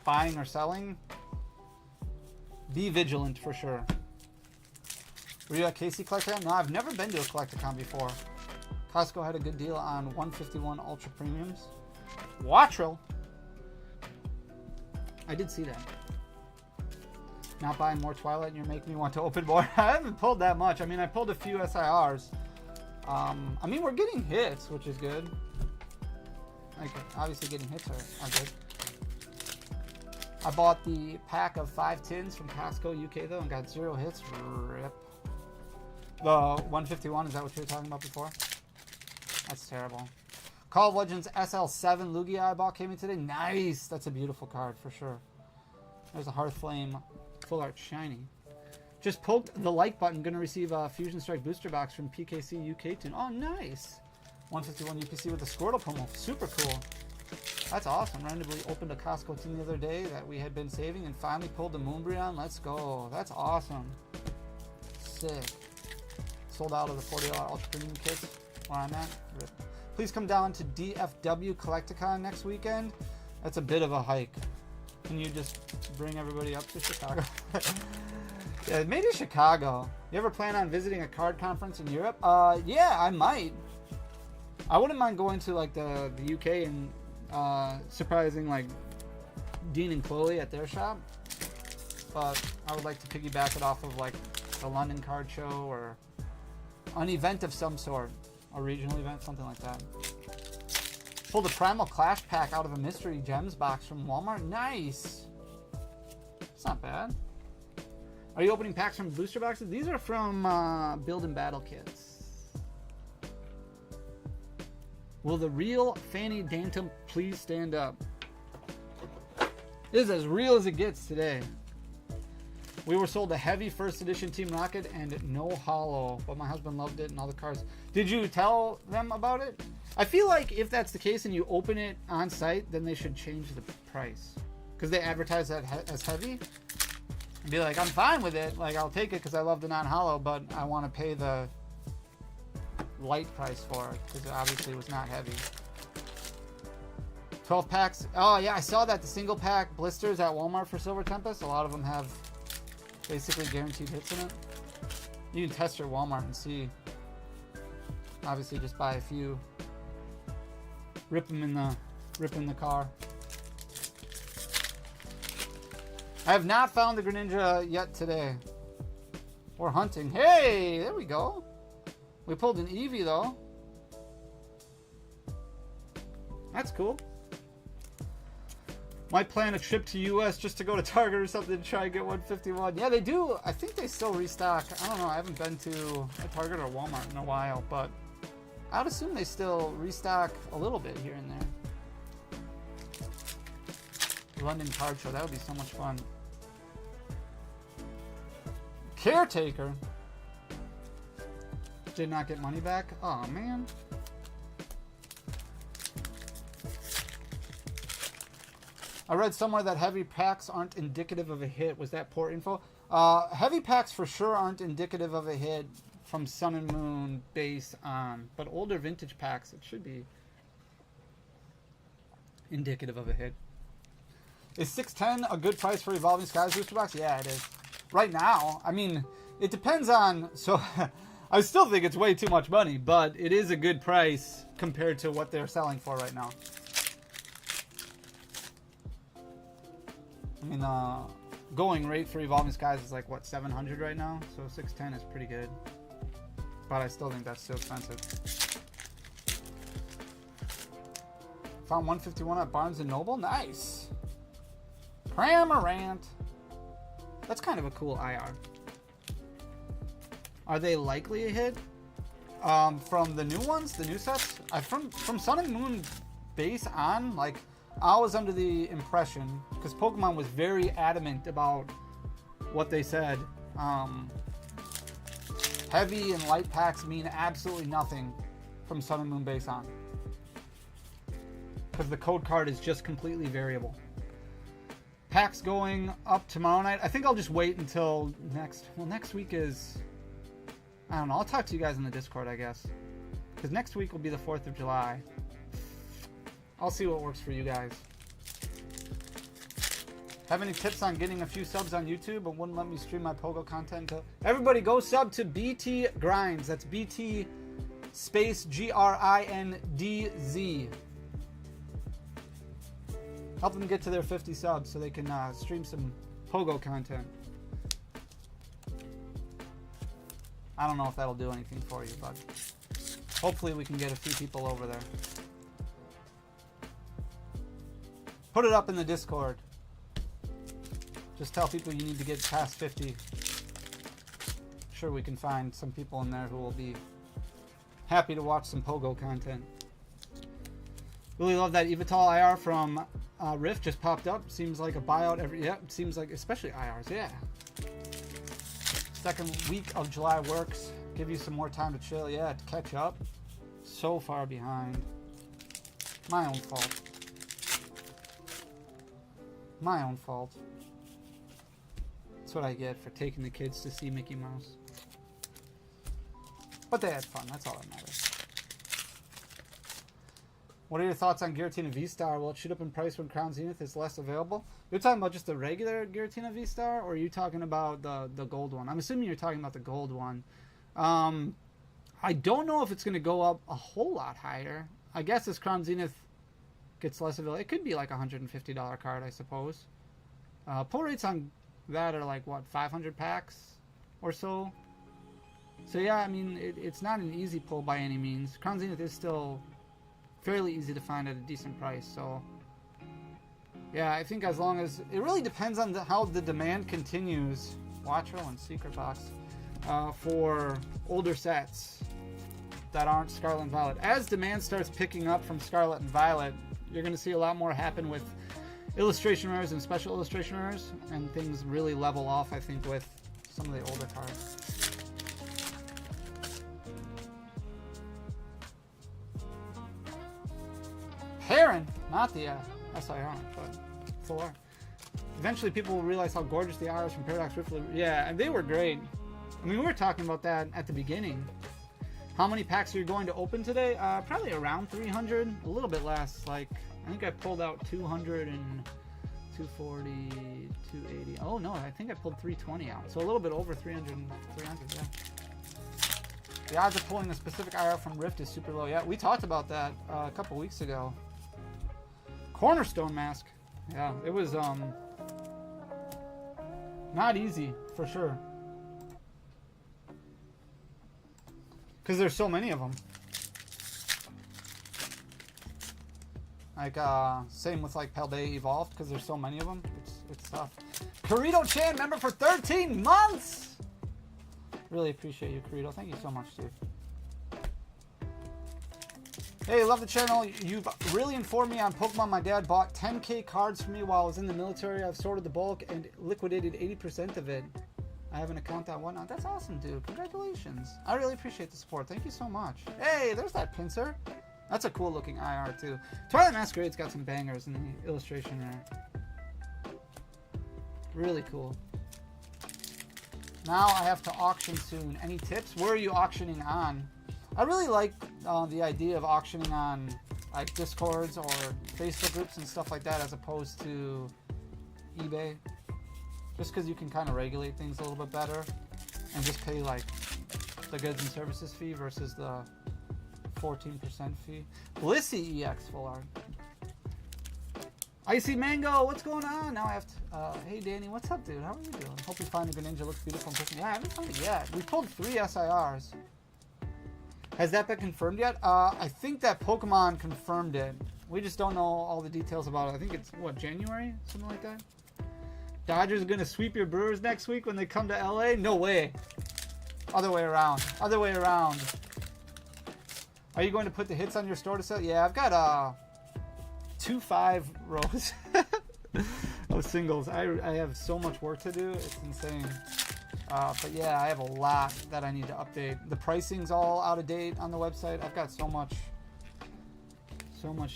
buying or selling, be vigilant for sure. Were you at KC Collecticon? No, I've never been to a Collecticon before. Costco had a good deal on 151 Ultra Premiums. Wattrel. I did see that. Not buying more Twilight and you're making me want to open more. I haven't pulled that much. I mean, I pulled a few SIRs. I mean, we're getting hits, which is good. Like, obviously getting hits are good. I bought the pack of 5 tins from Costco UK though and got 0 hits. Rip. The 151, is that what you were talking about before? That's terrible. Call of Legends SL7 Lugia eyeball came in today. Nice! That's a beautiful card for sure. There's a Hearthflame Full Art Shiny. Just poked the like button. Going to receive a Fusion Strike booster box from PKC UK Tune. Oh, nice! 151 UPC with the Squirtle Pummel. Super cool. That's awesome. Randomly opened a Costco tin the other day that we had been saving and finally pulled the Moonbreon. Let's go. That's awesome. Sick. Sold out of the $40 Ultra Premium kits where I'm at. Rip. Please come down to DFW Collecticon next weekend. That's a bit of a hike. Can you just bring everybody up to Chicago? Yeah, maybe Chicago. You ever plan on visiting a card conference in Europe? Yeah, I might. I wouldn't mind going to like the UK and surprising like Dean and Chloe at their shop. But I would like to piggyback it off of like the London Card Show or an event of some sort. A regional event, something like that. Pulled a Primal Clash pack out of a Mystery Gems box from Walmart. Nice! It's not bad. Are you opening packs from booster boxes? These are from Build and Battle kits. Will the real Fanny Phantump please stand up? This is as real as it gets today. We were sold a heavy first edition Team Rocket and no holo, but my husband loved it and all the cards. Did you tell them about it? I feel like if that's the case and you open it on site, then they should change the price. Because they advertise that as heavy. And be like, I'm fine with it. Like, I'll take it because I love the non-holo, but I want to pay the light price for it because it obviously was not heavy. 12 packs. Oh, yeah, I saw that. The single pack blisters at Walmart for Silver Tempest. A lot of them have basically guaranteed hits in it. You can test your Walmart and see. Obviously, just buy a few. Rip them in the car. I have not found the Greninja yet today. We're hunting. Hey, there we go. We pulled an Eevee though. That's cool. Might plan a trip to US just to go to Target or something to try and get 151. Yeah, they do. I think they still restock. I don't know. I haven't been to a Target or Walmart in a while, but I would assume they still restock a little bit here and there. London Card Show. That would be so much fun. Caretaker. Did not get money back. Oh, man. I read somewhere that heavy packs aren't indicative of a hit. Was that poor info? Heavy packs for sure aren't indicative of a hit from Sun and Moon base on. But older vintage packs, it should be indicative of a hit. Is 610 a good price for Evolving Skies booster box? Yeah, it is. Right now, I mean, it depends on... So, I still think it's way too much money, but it is a good price compared to what they're selling for right now. I mean, going rate for Evolving Skies is like, what, 700 right now? So 610 is pretty good. But I still think that's too expensive. Found 151 at Barnes & Noble. Nice. Cramorant. That's kind of a cool IR. Are they likely a hit? From the new ones, the new sets? From Sun and Moon base on, like, I was under the impression, because Pokemon was very adamant about what they said. Heavy and light packs mean absolutely nothing from Sun and Moon base on. Because the code card is just completely variable. Packs going up tomorrow night. I think I'll just wait until next week is... I don't know. I'll talk to you guys in the Discord, I guess. Because next week will be the 4th of July. I'll see what works for you guys. Have any tips on getting a few subs on YouTube, but wouldn't let me stream my Pogo content until... Everybody go sub to BT Grinds. That's BT space GRINDZ. Help them get to their 50 subs so they can stream some Pogo content. I don't know if that'll do anything for you, but hopefully we can get a few people over there. Put it up in the Discord. Just tell people you need to get past 50. sure we can find some people in there who will be happy to watch some Pogo content. Really love that Evital IR from Rift just popped up. Seems like a buyout every... Yep, seems like... Especially IRs, yeah. Second week of July works. Give you some more time to chill. Yeah, to catch up. So far behind. My own fault. My own fault. That's what I get for taking the kids to see Mickey Mouse. But they had fun. That's all that matters. What are your thoughts on Giratina V-Star? Will it shoot up in price when Crown Zenith is less available? You're talking about just the regular Giratina V-Star, or are you talking about the gold one? I'm assuming you're talking about the gold one. I don't know if it's going to go up a whole lot higher. I guess as Crown Zenith gets less available, it could be like a $150 card, I suppose. Pull rates on that are like, what, 500 packs or so? So yeah, I mean, it's not an easy pull by any means. Crown Zenith is still fairly easy to find at a decent price, so yeah, I think as long as it really depends on how the demand continues. Watcho and Secret Box for older sets that aren't Scarlet and Violet. As demand starts picking up from Scarlet and Violet, you're going to see a lot more happen with illustration rares and special illustration rares, and things really level off, I think, with some of the older cards. Heron, not the SIR, but 4. Eventually people will realize how gorgeous the IRs from Paradox Rift. Yeah, and they were great. I mean, we were talking about that at the beginning. How many packs are you going to open today? Probably around 300, a little bit less. Like, I think I pulled out 200 and 240, 280. Oh no, I think I pulled 320 out. So a little bit over 300, yeah. The odds of pulling a specific IR from Rift is super low. Yeah, we talked about that a couple weeks ago. Cornerstone mask. Yeah, it was not easy for sure. Because there's so many of them. Like, same with like Paldea Evolved, because there's so many of them. It's tough. Carito Chan, member for 13 months! Really appreciate you, Carito. Thank you so much, dude. Hey, love the channel. You've really informed me on Pokemon. My dad bought 10K cards for me while I was in the military. I've sorted the bulk and liquidated 80% of it. I have an account on whatnot. That's awesome, dude. Congratulations. I really appreciate the support. Thank you so much. Hey, there's that pincer. That's a cool looking IR too. Twilight Masquerade's got some bangers in the illustration there. Really cool. Now I have to auction soon. Any tips? Where are you auctioning on? I really like the idea of auctioning on like Discords or Facebook groups and stuff like that, as opposed to eBay. Just because you can kind of regulate things a little bit better and just pay like the goods and services fee versus the 14% fee. Blissey EX full art. Icy Mango, what's going on? Now I have to, hey Danny, what's up, dude? How are you doing? Hope you find the Greninja looks beautiful in person. Yeah, I haven't found it yet. We pulled 3 SIRs. Has that been confirmed yet? I think that Pokemon confirmed it. We just don't know all the details about it. I think it's, what, January? Something like that? Dodgers are going to sweep your Brewers next week when they come to LA? No way. Other way around. Other way around. Are you going to put the hits on your store to sell? Yeah, I've got 2-5 rows of singles. I have so much work to do. It's insane. But yeah, I have a lot that I need to update. The pricing's all out of date on the website. I've got so much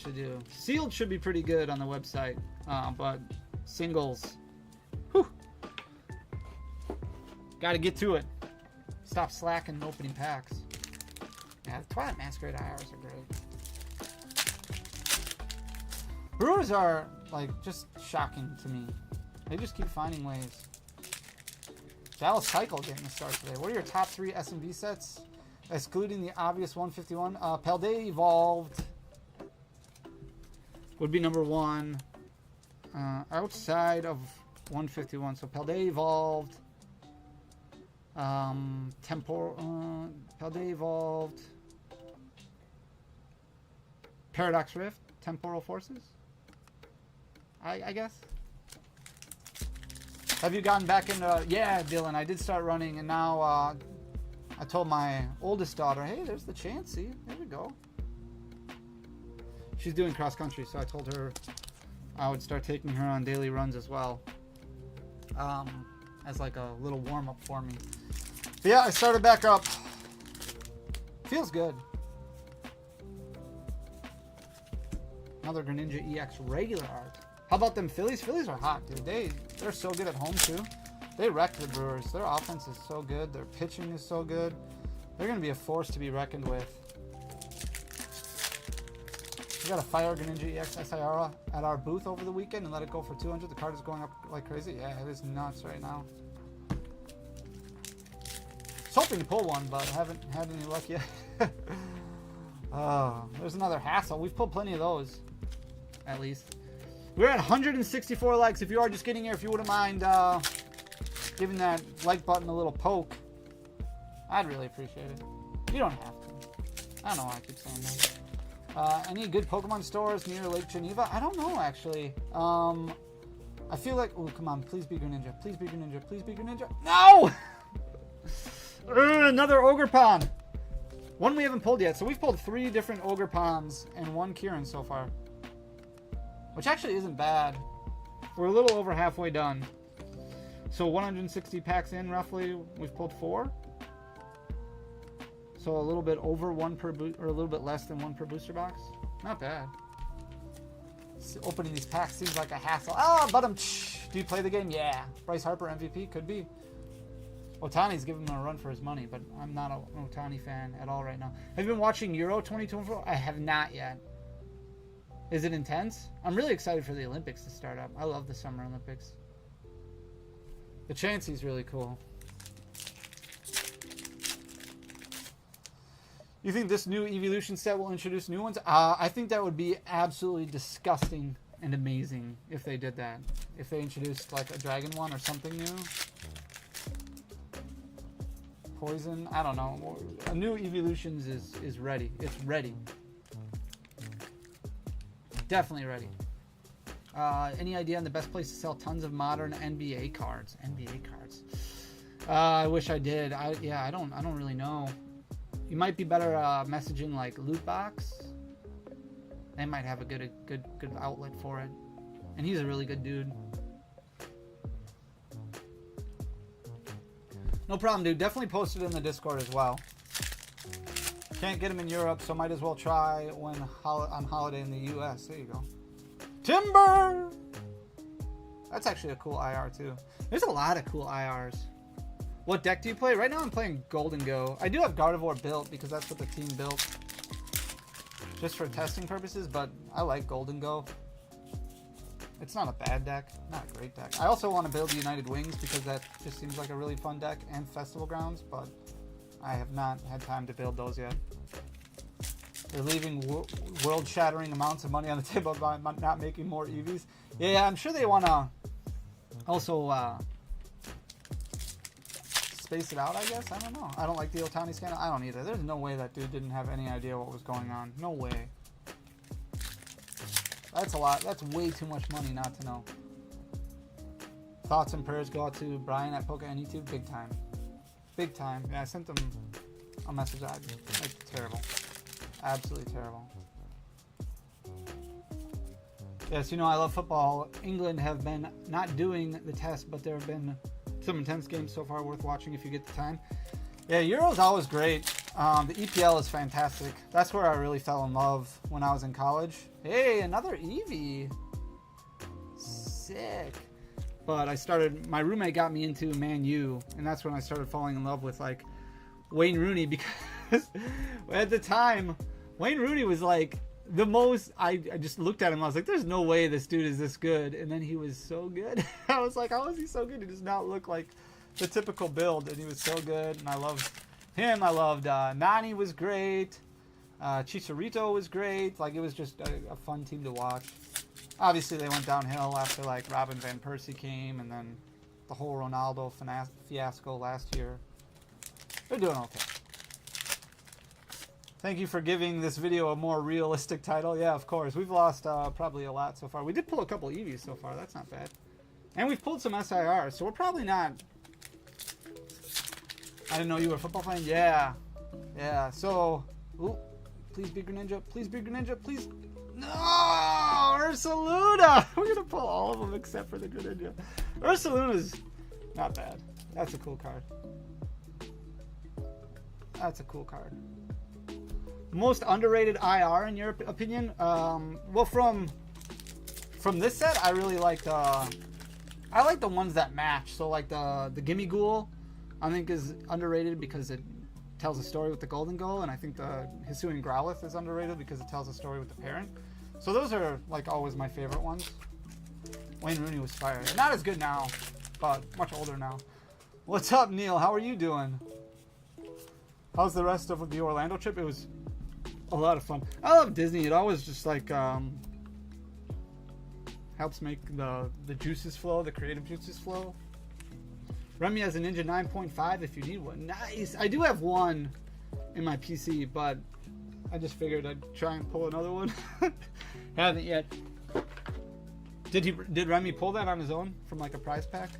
to do. Sealed should be pretty good on the website, but singles, whew, got to get to it. Stop slacking and opening packs. Yeah, the Twilight Masquerade IRs are great. Brewers are like just shocking to me. They just keep finding ways. Dallas Cycle getting the start today. What are your top 3 SMV sets, excluding the obvious 151? Paldea Evolved would be number 1. Outside of 151, so Paldea Evolved, Paldea Evolved, Paradox Rift, Temporal Forces, I guess. Have you gotten back into... Yeah, Dylan, I did start running, and now I told my oldest daughter, hey, there's the Chansey. There we go. She's doing cross country, so I told her I would start taking her on daily runs as well. As like a little warm-up for me. But yeah, I started back up. Feels good. Another Greninja EX regular art. How about them Phillies? Phillies are hot, dude. They're so good at home, too. They wrecked the Brewers. Their offense is so good. Their pitching is so good. They're going to be a force to be reckoned with. We got a Fire Greninja EX SIR at our booth over the weekend and let it go for 200. The card is going up like crazy. Yeah, it is nuts right now. I was hoping to pull one, but I haven't had any luck yet. There's another hassle. We've pulled plenty of those, at least. We're at 164 likes. If you are just getting here, if you wouldn't mind giving that like button a little poke, I'd really appreciate it. You don't have to. I don't know why I keep saying that. Any good Pokemon stores near Lake Geneva? I don't know, actually. I feel like... Oh, come on. Please be Greninja. Please be Greninja. Please be Greninja. No! Another Ogerpon. One we haven't pulled yet. So we've pulled 3 different Ogerpons and 1 Kieran so far. Which actually isn't bad. We're a little over halfway done. So 160 packs in, roughly, we've pulled 4. So a little bit over 1 per or a little bit less than 1 per booster box. Not bad. Opening these packs seems like a hassle. Oh, but do you play the game? Yeah. Bryce Harper MVP? Could be. Otani's giving him a run for his money, but I'm not an Otani fan at all right now. Have you been watching Euro 2024? I have not yet. Is it intense? I'm really excited for the Olympics to start up. I love the Summer Olympics. The Chansey's really cool. You think this new evolution set will introduce new ones? I think that would be absolutely disgusting and amazing if they did that. If they introduced like a dragon one or something new. Poison, I don't know. A new evolutions is ready. It's ready. Definitely ready. Any idea on the best place to sell tons of modern NBA cards? NBA cards. I wish I did. I don't really know. You might be better messaging like Lootbox. They might have a good outlet for it. And he's a really good dude. No problem, dude. Definitely post it in the Discord as well. Can't get him in Europe, so might as well try when on holiday in the US. There you go. Timber! That's actually a cool IR too. There's a lot of cool IRs. What deck do you play? Right now I'm playing Golden Go. I do have Gardevoir built because that's what the team built. Just for testing purposes, but I like Golden Go. It's not a bad deck, not a great deck. I also want to build United Wings because that just seems like a really fun deck, and Festival Grounds, but I have not had time to build those yet. They're leaving world-shattering amounts of money on the table by not making more EVs. Yeah, I'm sure they want to also space it out, I guess. I don't know. I don't like the Otani scandal. I don't either. There's no way that dude didn't have any idea what was going on. No way. That's a lot. That's way too much money not to know. Thoughts and prayers go out to Brian at PokeNEtube. Big time. Big time. Yeah, I sent them a message. Like, terrible. Absolutely terrible. Yes, you know, I love football. England have been not doing the test, but there have been some intense games so far worth watching if you get the time. Yeah, Euro's always great. The EPL is fantastic. That's where I really fell in love when I was in college. Hey, another Eevee. Sick. But my roommate got me into Man U, and that's when I started falling in love with, like, Wayne Rooney, because at the time, Wayne Rooney was, like, the most, I just looked at him, I was like, there's no way this dude is this good, and then he was so good. I was like, how is he so good? He does not look like the typical build, and he was so good, and I loved him. I loved Nani was great. Chicharito was great. Like, it was just a fun team to watch. Obviously, they went downhill after, like, Robin Van Persie came, and then the whole Ronaldo fiasco last year. They're doing okay. Thank you for giving this video a more realistic title. Yeah, of course. We've lost probably a lot so far. We did pull a couple Eevees so far. That's not bad. And we've pulled some SIRs, so we're probably not... I didn't know you were a football fan. Yeah. Yeah, so... Ooh, please be Greninja. Please be Greninja. Please... No! Ursaluna! We're going to pull all of them except for the Greninja. Ursaluna's not bad. That's a cool card. That's a cool card. Most underrated IR in your opinion? Well, from this set, I really like I like the ones that match. So like the Gimme Ghoul, I think is underrated because it tells a story with the Golden Goal, and I think the Hisuian Growlithe is underrated because it tells a story with the parent. So those are like always my favorite ones. Wayne Rooney was fire. Not as good now, but much older now. What's up, Neil? How are you doing? How's the rest of the Orlando trip? It was a lot of fun. I love Disney. It always just like helps make the juices flow, the creative juices flow. Remy has a Ninja 9.5 if you need one. Nice. I do have one in my PC, but I just figured I'd try and pull another one. Haven't yet. Did Remy pull that on his own from like a prize pack?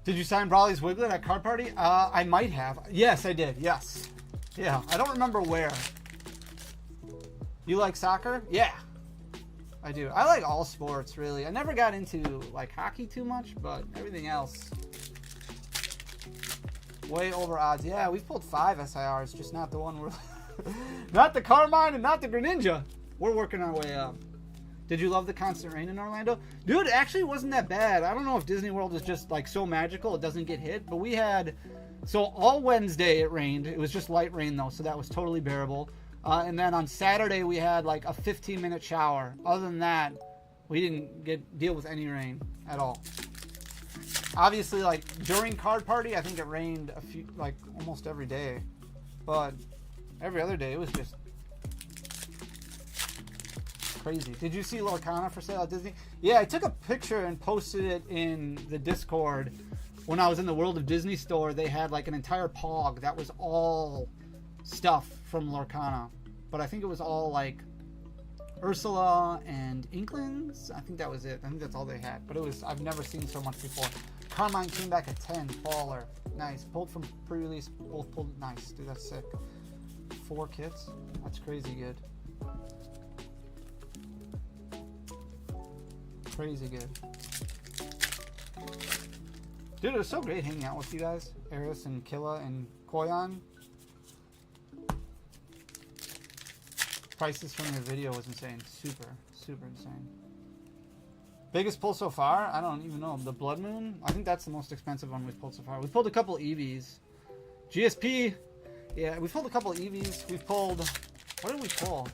Did you sign Brawly's Wiglet at Card Party? I might have. Yes, I did. Yes. Yeah. I don't remember where. You like soccer? Yeah. I do. I like all sports, really. I never got into like hockey too much, but everything else. Way over odds. Yeah, we've pulled 5 SIRs, just not the one we're... not the Carmine and not the Greninja. We're working our way up. Did you love the constant rain in Orlando? Dude, it actually wasn't that bad. I don't know if Disney World is just like so magical it doesn't get hit, but we had... So all Wednesday it rained. It was just light rain though, so that was totally bearable. And then on Saturday we had like a 15-minute shower. Other than that, we didn't deal with any rain at all. Obviously, like during Card Party, I think it rained like almost every day, but every other day it was just crazy. Did you see Lorcana for sale at Disney? Yeah, I took a picture and posted it in the Discord. When I was in the World of Disney store, they had like an entire pog that was all stuff from Lorcana, but I think it was all like Ursula and Inklings. I think that was it. I think that's all they had, but it was, I've never seen so much before. Carmine came back at 10. Baller. Nice. Pulled from pre-release. Both pulled. Nice. Dude, that's sick. 4 kits. That's crazy good. Crazy good. Dude, it was so great hanging out with you guys. Eris and Killa and Koyan. Prices from your video was insane. Super, super insane. Biggest pull so far? I don't even know. The Blood Moon? I think that's the most expensive one we've pulled so far. We've pulled a couple EVs. GSP. Yeah, we've pulled a couple EVs. We've pulled... What did we pull?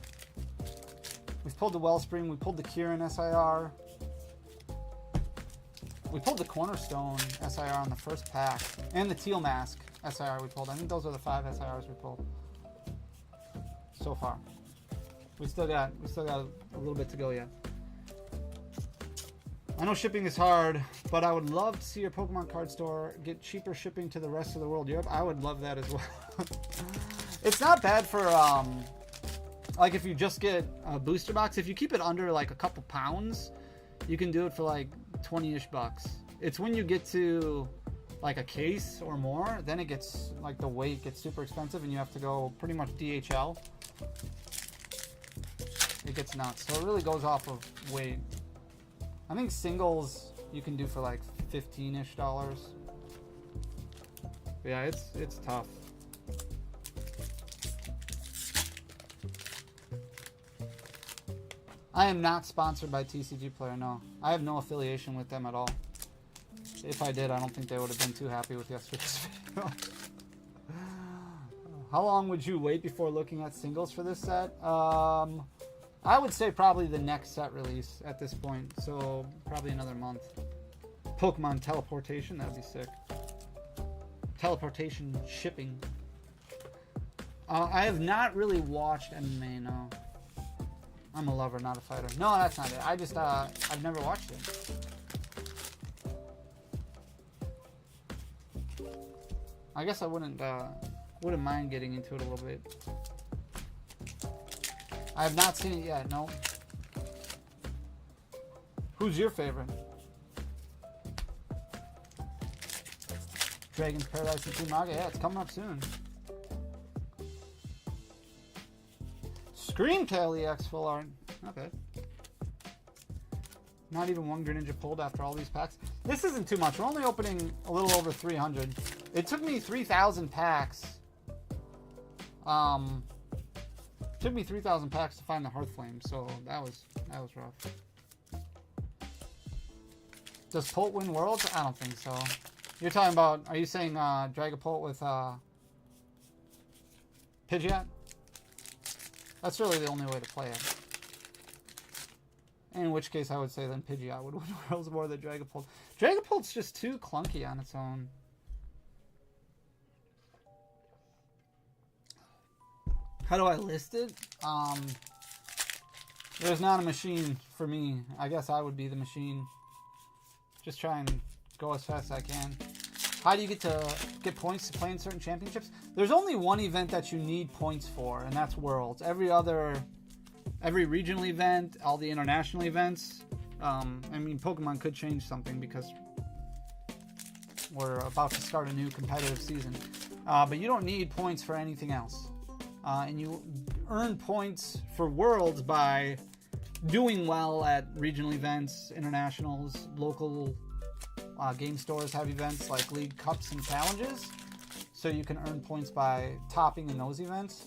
We've pulled the Wellspring. We pulled the Kieran SIR. We pulled the Cornerstone SIR on the first pack. And the Teal Mask SIR we pulled. I think those are the 5 SIRs we pulled so far. We still got a little bit to go yet. I know shipping is hard, but I would love to see your Pokemon card store get cheaper shipping to the rest of the world. Europe, I would love that as well. It's not bad for like if you just get a booster box. If you keep it under like a couple pounds, you can do it for like 20-ish bucks. It's when you get to like a case or more, then it gets like the weight gets super expensive, and you have to go pretty much DHL. It gets nuts. So it really goes off of weight. I think singles you can do for like $15-ish. But yeah, it's tough. I am not sponsored by TCG Player, no. I have no affiliation with them at all. If I did, I don't think they would have been too happy with yesterday's video. How long would you wait before looking at singles for this set? I would say probably the next set release at this point, so probably another month. Pokemon teleportation, that'd be sick. Teleportation shipping. I have not really watched MMA, no. I'm a lover, not a fighter. No, that's not it. I just, I've never watched it. I guess I wouldn't mind getting into it a little bit. I have not seen it yet, no. Who's your favorite? Dragon's Paradise and Team Maga. Yeah, it's coming up soon. Screamtail EX full art. Okay. Not even one Greninja pulled after all these packs. This isn't too much. We're only opening a little over 300. It took me 3,000 packs. Took me 3,000 packs to find the Hearthflame, so that was rough. Does Polt win Worlds? I don't think so. You're talking about, are you saying Dragapult with Pidgeot? That's really the only way to play it. In which case I would say then Pidgeot would win Worlds more than Dragapult. Dragapult's just too clunky on its own. How do I list it? There's not a machine for me. I guess I would be the machine. Just try and go as fast as I can. How do you get points to play in certain championships? There's only one event that you need points for, and that's Worlds. Every regional event, all the international events. I mean, Pokemon could change something because we're about to start a new competitive season. But you don't need points for anything else. And you earn points for Worlds by doing well at regional events, internationals, local game stores have events like League Cups and Challenges. So you can earn points by topping in those events.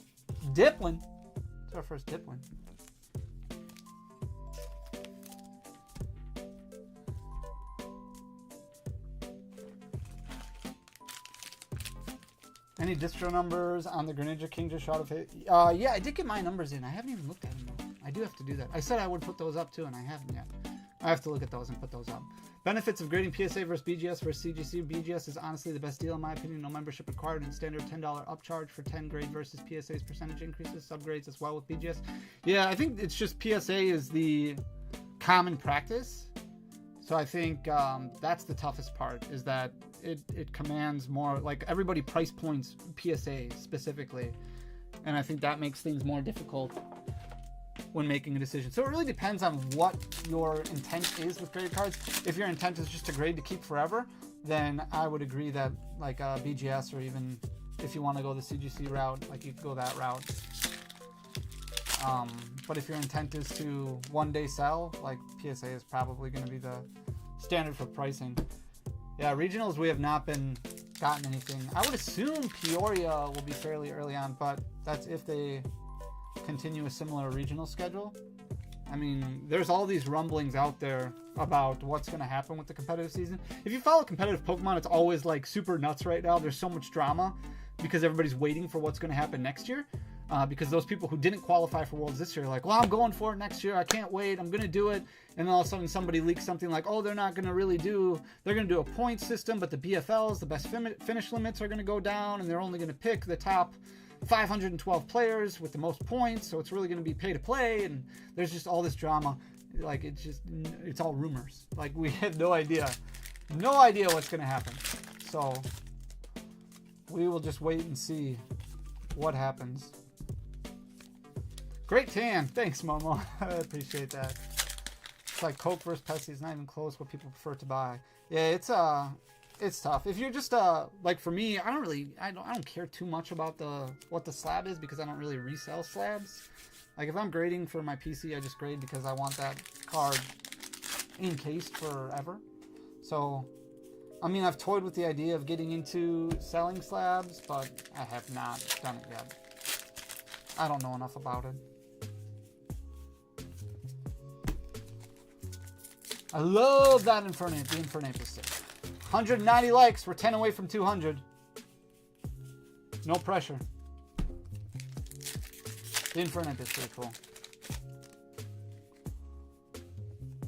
Dipplin. It's our first Dipplin. Any distro numbers on the Greninja King just shot of hit? Yeah, I did get my numbers in. I haven't even looked at them though. I do have to do that. I said I would put those up too, and I haven't yet. I have to look at those and put those up. Benefits of grading PSA versus BGS versus CGC. BGS is honestly the best deal in my opinion. No membership required and standard $10 upcharge for 10 grade versus PSA's percentage increases. Subgrades as well with BGS. Yeah, I think it's just PSA is the common practice. So I think that's the toughest part, is that it commands more, like everybody price points PSA specifically. And I think that makes things more difficult when making a decision. So it really depends on what your intent is with graded cards. If your intent is just to grade to keep forever, then I would agree that like BGS, or even if you want to go the CGC route, like you could go that route. But if your intent is to one day sell, like PSA is probably going to be the standard for pricing. Yeah, regionals we have not gotten anything. I would assume Peoria will be fairly early on, but that's if they continue a similar regional schedule. I mean, there's all these rumblings out there about what's going to happen with the competitive season. If you follow competitive Pokemon, it's always like super nuts right now. There's so much drama because everybody's waiting for what's going to happen next year. Because those people who didn't qualify for Worlds this year are like, well, I'm going for it next year. I can't wait. I'm going to do it. And then all of a sudden somebody leaks something like, oh, they're not going to really they're going to do a point system, but the BFLs, the best finish limits are going to go down, and they're only going to pick the top 512 players with the most points. So it's really going to be pay to play. And there's just all this drama. Like, it's all rumors. Like, we have no idea what's going to happen. So we will just wait and see what happens. Great tan. Thanks, Momo. I appreciate that. It's like Coke versus Pepsi. It's not even close what people prefer to buy. Yeah, it's tough. If you're just like for me, I don't care too much about what the slab is, because I don't really resell slabs. Like if I'm grading for my PC, I just grade because I want that card encased forever. So, I mean, I've toyed with the idea of getting into selling slabs, but I have not done it yet. I don't know enough about it. I love that Infernape. The Infernape is sick. 190 likes. We're 10 away from 200. No pressure. The Infernape is pretty cool.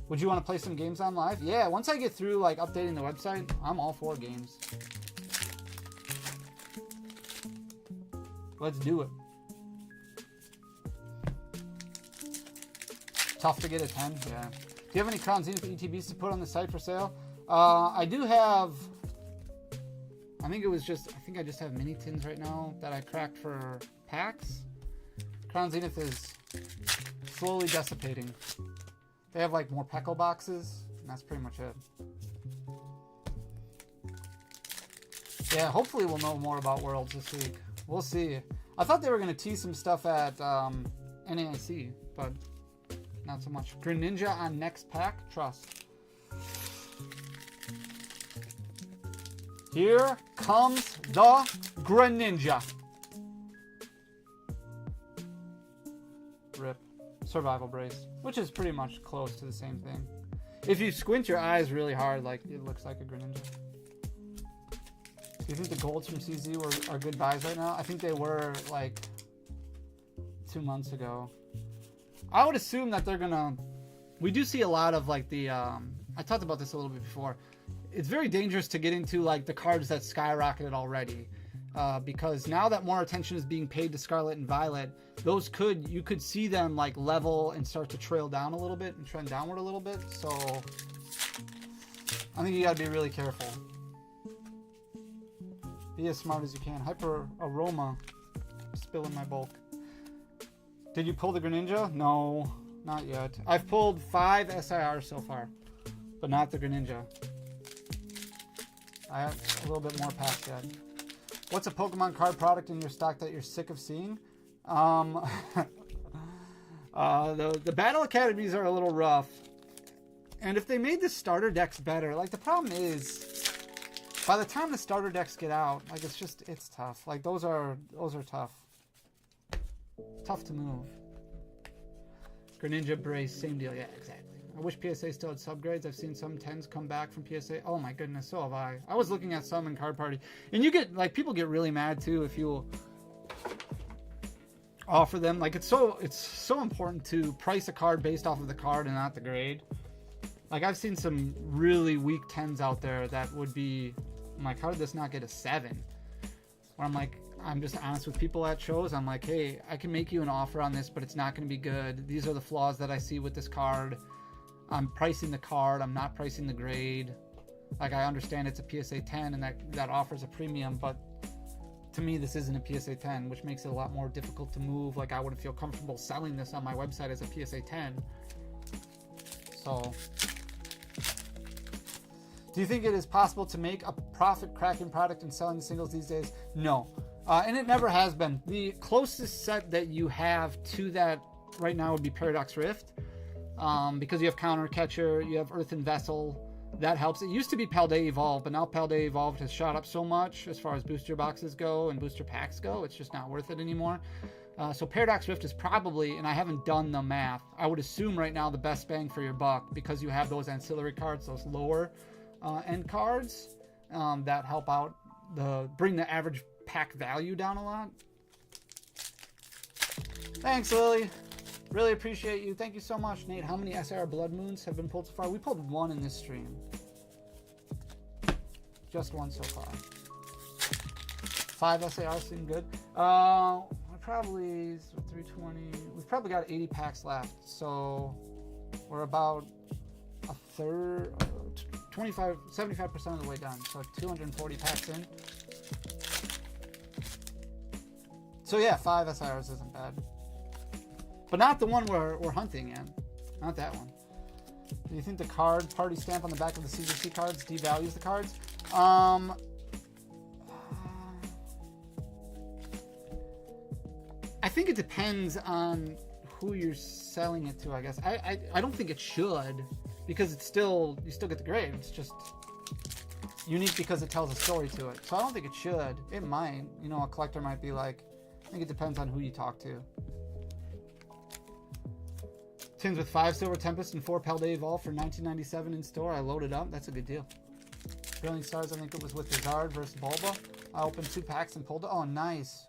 Would you want to play some games on live? Yeah, once I get through like updating the website, I'm all for games. Let's do it. Tough to get a 10, yeah. Do you have any Crown Zenith ETBs to put on the site for sale? I do have, I think I just have mini tins right now that I cracked for packs. Crown Zenith is slowly dissipating. They have like more Pecco boxes, and that's pretty much it. Yeah, hopefully we'll know more about Worlds this week. We'll see. I thought they were going to tease some stuff at NAIC, but not so much. Greninja on next pack. Trust. Here comes the Greninja. Rip. Survival brace, which is pretty much close to the same thing. If you squint your eyes really hard, like it looks like a Greninja. Do you think the golds from CZ are good buys right now? I think they were like 2 months ago. I would assume that they're gonna. We do see a lot of like the. I talked about this a little bit before. It's very dangerous to get into like the cards that skyrocketed already, because now that more attention is being paid to Scarlet and Violet, you could see them like level and start to trail down a little bit and trend downward a little bit. So I think you got to be really careful. Be as smart as you can. Hyper Aroma, spilling my bulk. Did you pull the Greninja? No, not yet. I've pulled 5 SIRs so far, but not the Greninja. I have a little bit more past yet. What's a Pokemon card product in your stock that you're sick of seeing? The Battle Academies are a little rough. And if they made the starter decks better, like the problem is, by the time the starter decks get out, like it's tough. Like those are tough. Tough to move. Greninja brace, same deal. Yeah, exactly. I wish PSA still had subgrades. I've seen some 10s come back from PSA. Oh my goodness, so have I. I was looking at some in Card Party. And you get, like, people get really mad too if you offer them. Like, it's so important to price a card based off of the card and not the grade. Like, I've seen some really weak 10s out there that would be, I'm like, how did this not get a 7? Where I'm like, I'm just honest with people at shows. I'm like, hey, I can make you an offer on this, but it's not going to be good. These are the flaws that I see with this card. I'm pricing the card. I'm not pricing the grade. Like, I understand it's a PSA 10 and that offers a premium, but to me, this isn't a PSA 10, which makes it a lot more difficult to move. Like, I wouldn't feel comfortable selling this on my website as a PSA 10. So, do you think it is possible to make a profit cracking product and selling singles these days? No. And it never has been. The closest set that you have to that right now would be Paradox Rift. Because you have Counter Catcher, you have Earthen Vessel. That helps. It used to be Paldea Evolved, but now Paldea Evolved has shot up so much as far as booster boxes go and booster packs go. It's just not worth it anymore. So Paradox Rift is probably, and I haven't done the math, I would assume right now the best bang for your buck, because you have those ancillary cards, those lower end cards that help out, bring the average pack value down a lot. Thanks, Lily. Really appreciate you. Thank you so much, Nate. How many SIR Blood Moons have been pulled so far? We pulled 1 in this stream. Just 1 so far. 5 SIRs seem good. We're probably 320. We've probably got 80 packs left, so we're about a third, 75% of the way done. So 240 packs in. So yeah, 5 SIRs isn't bad. But not the one we're hunting in. Not that one. Do you think the card party stamp on the back of the CGC cards devalues the cards? I think it depends on who you're selling it to, I guess. I don't think it should, because you still get the grade. It's just unique because it tells a story to it. So I don't think it should. It might. You know, a collector might be like, I think it depends on who you talk to. Tins with 5 Silver Tempest and 4 Paldea Evolve for $19.97 in store. I loaded up. That's a good deal. Brilliant Stars, I think it was with Bizarre versus Bulba. I opened 2 packs and pulled it. Oh, nice.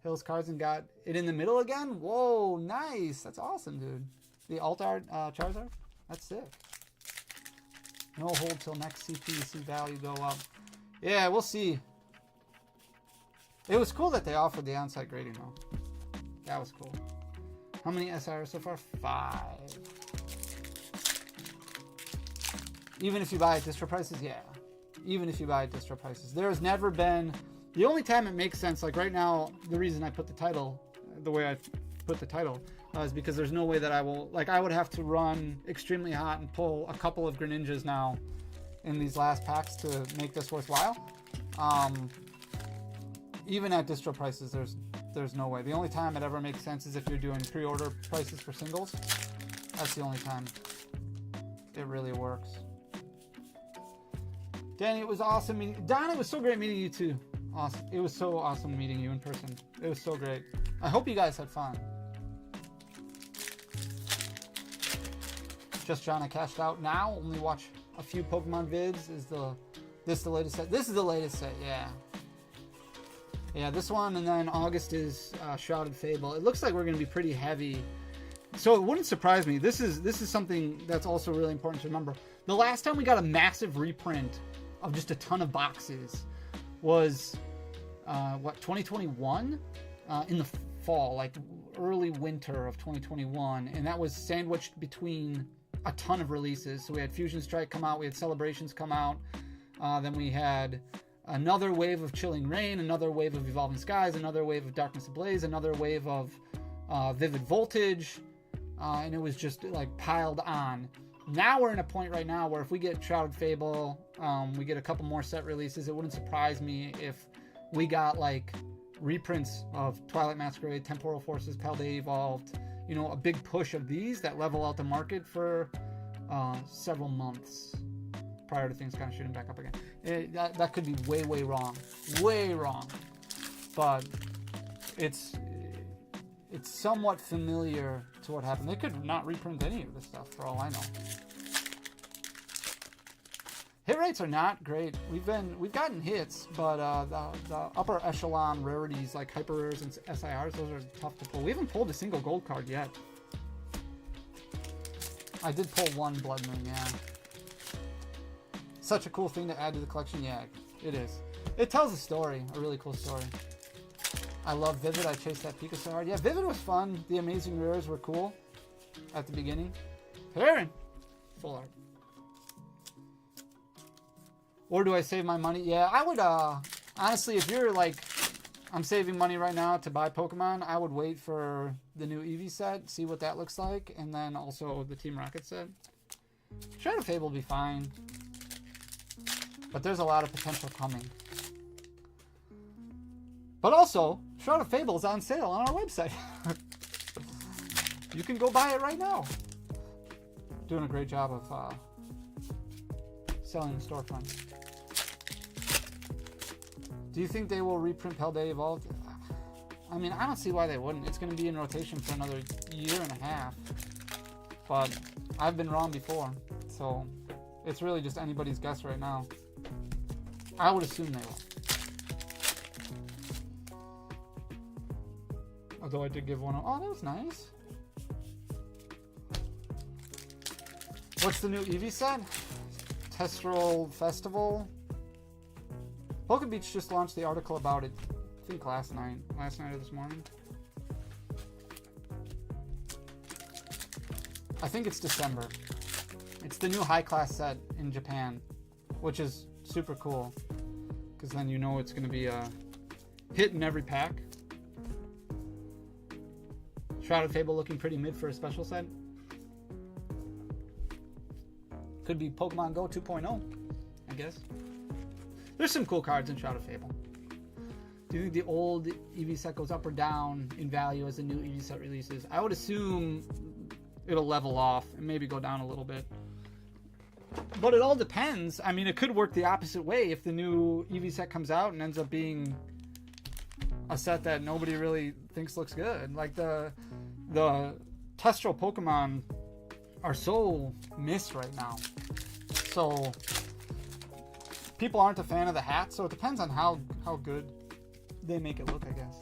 Hills cards and got it in the middle again? Whoa, nice. That's awesome, dude. The Alt Art Charizard? That's sick. No hold till next CPC value go up. Yeah, we'll see. It was cool that they offered the on-site grading, though. That was cool. How many SIRs so far? 5. Even if you buy at distro prices? Yeah. Even if you buy at distro prices. There has never been... The only time it makes sense, like right now, the reason I put the title, the way I put the title, is because there's no way that I will, like, I would have to run extremely hot and pull a couple of Greninjas now in these last packs to make this worthwhile. Even at distro prices, there's no way. The only time it ever makes sense is if you're doing pre-order prices for singles. That's the only time it really works. Danny, it was awesome meeting. Don, it was so great meeting you too. Awesome. It was so awesome meeting you in person. It was so great. I hope you guys had fun. Just John, I cashed out now. Only watch a few Pokemon vids. This the latest set? This is the latest set, yeah. Yeah, this one, and then August is Shrouded Fable. It looks like we're going to be pretty heavy. So it wouldn't surprise me. This is something that's also really important to remember. The last time we got a massive reprint of just a ton of boxes was, 2021? In the fall, like early winter of 2021. And that was sandwiched between a ton of releases. So we had Fusion Strike come out, we had Celebrations come out, then we had another wave of Chilling Rain, another wave of Evolving Skies, another wave of Darkness Ablaze, another wave of Vivid Voltage, and it was just like piled on. Now we're in a point right now where if we get Shrouded Fable, we get a couple more set releases, it wouldn't surprise me if we got like reprints of Twilight Masquerade, Temporal Forces, Paldea Evolved, you know, a big push of these that level out the market for several months prior to things kind of shooting back up again. That could be way wrong, but it's somewhat familiar to what happened. They could not reprint any of this stuff for all I know. Hit rates are not great. We've gotten hits, but the upper echelon rarities like hyper rares and SIRs, those are tough to pull. We haven't pulled a single gold card yet. I did pull one Blood Moon, yeah. Such a cool thing to add to the collection, yeah, it is. It tells a story, a really cool story. I love Vivid. I chased that Pika so hard. Yeah, Vivid was fun. The amazing rares were cool at the beginning. Perrin, full art. Or do I save my money? Yeah, I would, honestly, if you're like, I'm saving money right now to buy Pokemon, I would wait for the new Eevee set, see what that looks like, and then also the Team Rocket set. Shadow Fable will be fine. But there's a lot of potential coming. But also, Shroud of Fable is on sale on our website. You can go buy it right now. Doing a great job of selling the storefront. Do you think they will reprint Paldea Evolved? I mean, I don't see why they wouldn't. It's going to be in rotation for another year and a half. But I've been wrong before. So it's really just anybody's guess right now. I would assume they will. Although I did give one. Oh, that was nice. What's the new Eevee set? Testral Festival. Poke Beach just launched the article about it, I think last night or this morning. I think it's December. It's the new high class set in Japan, which is super cool, because then you know it's going to be a hit in every pack. Shrouded Fable looking pretty mid for a special set. Could be Pokemon Go 2.0, I guess. There's some cool cards in Shrouded Fable. Do you think the old Eevee set goes up or down in value as the new Eevee set releases? I would assume it'll level off and maybe go down a little bit. But it all depends. I mean, it could work the opposite way if the new Eevee set comes out and ends up being a set that nobody really thinks looks good. Like the Testral Pokemon are so missed right now. So people aren't a fan of the hat, so it depends on how good they make it look, I guess.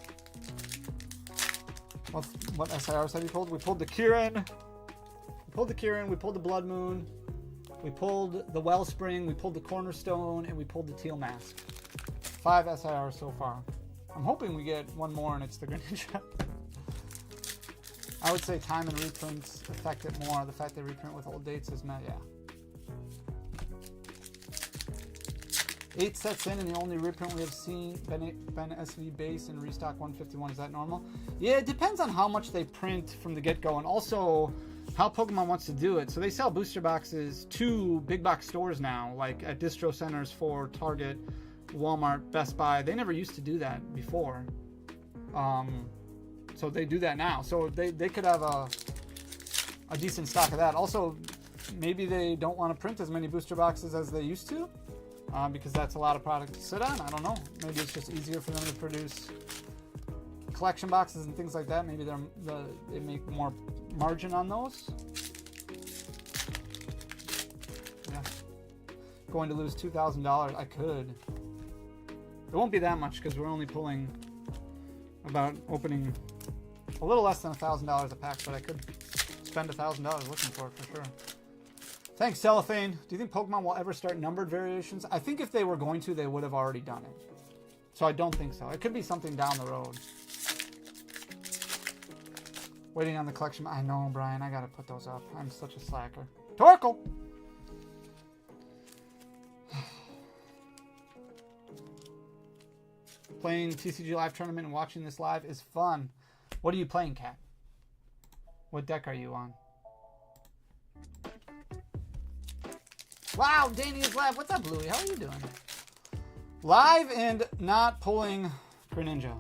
What SIRs have you pulled? We pulled the Kirin. We pulled the Blood Moon. We pulled the Wellspring, we pulled the Cornerstone, and we pulled the Teal Mask. 5 SIRs so far. I'm hoping we get one more and it's the Greninja. I would say time and reprints affect it more. The fact they reprint with old dates is not, yeah. 8 sets in, and the only reprint we have seen been SV base and restock 151. Is that normal? Yeah, it depends on how much they print from the get-go, and also how Pokemon wants to do it. So they sell booster boxes to big box stores now, like at distro centers for Target, Walmart, Best Buy. They never used to do that before. So they do that now. So they could have a decent stock of that. Also, maybe they don't want to print as many booster boxes as they used to, because that's a lot of product to sit on. I don't know. Maybe it's just easier for them to produce collection boxes and things like that. Maybe they make more margin on those. Yeah. Going to lose $2,000. I could. It won't be that much because we're only pulling about opening a little less than $1,000 a pack, but I could spend $1,000 looking for it for sure. Thanks, Cellophane. Do you think Pokemon will ever start numbered variations? I think if they were going to, they would have already done it. So I don't think so. It could be something down the road. Waiting on the collection. I know, Brian. I gotta put those up. I'm such a slacker. Torkoal! Playing TCG Live Tournament and watching this live is fun. What are you playing, Kat? What deck are you on? Wow, Danny is live. What's up, Bluey? How are you doing? Live and not pulling Greninja.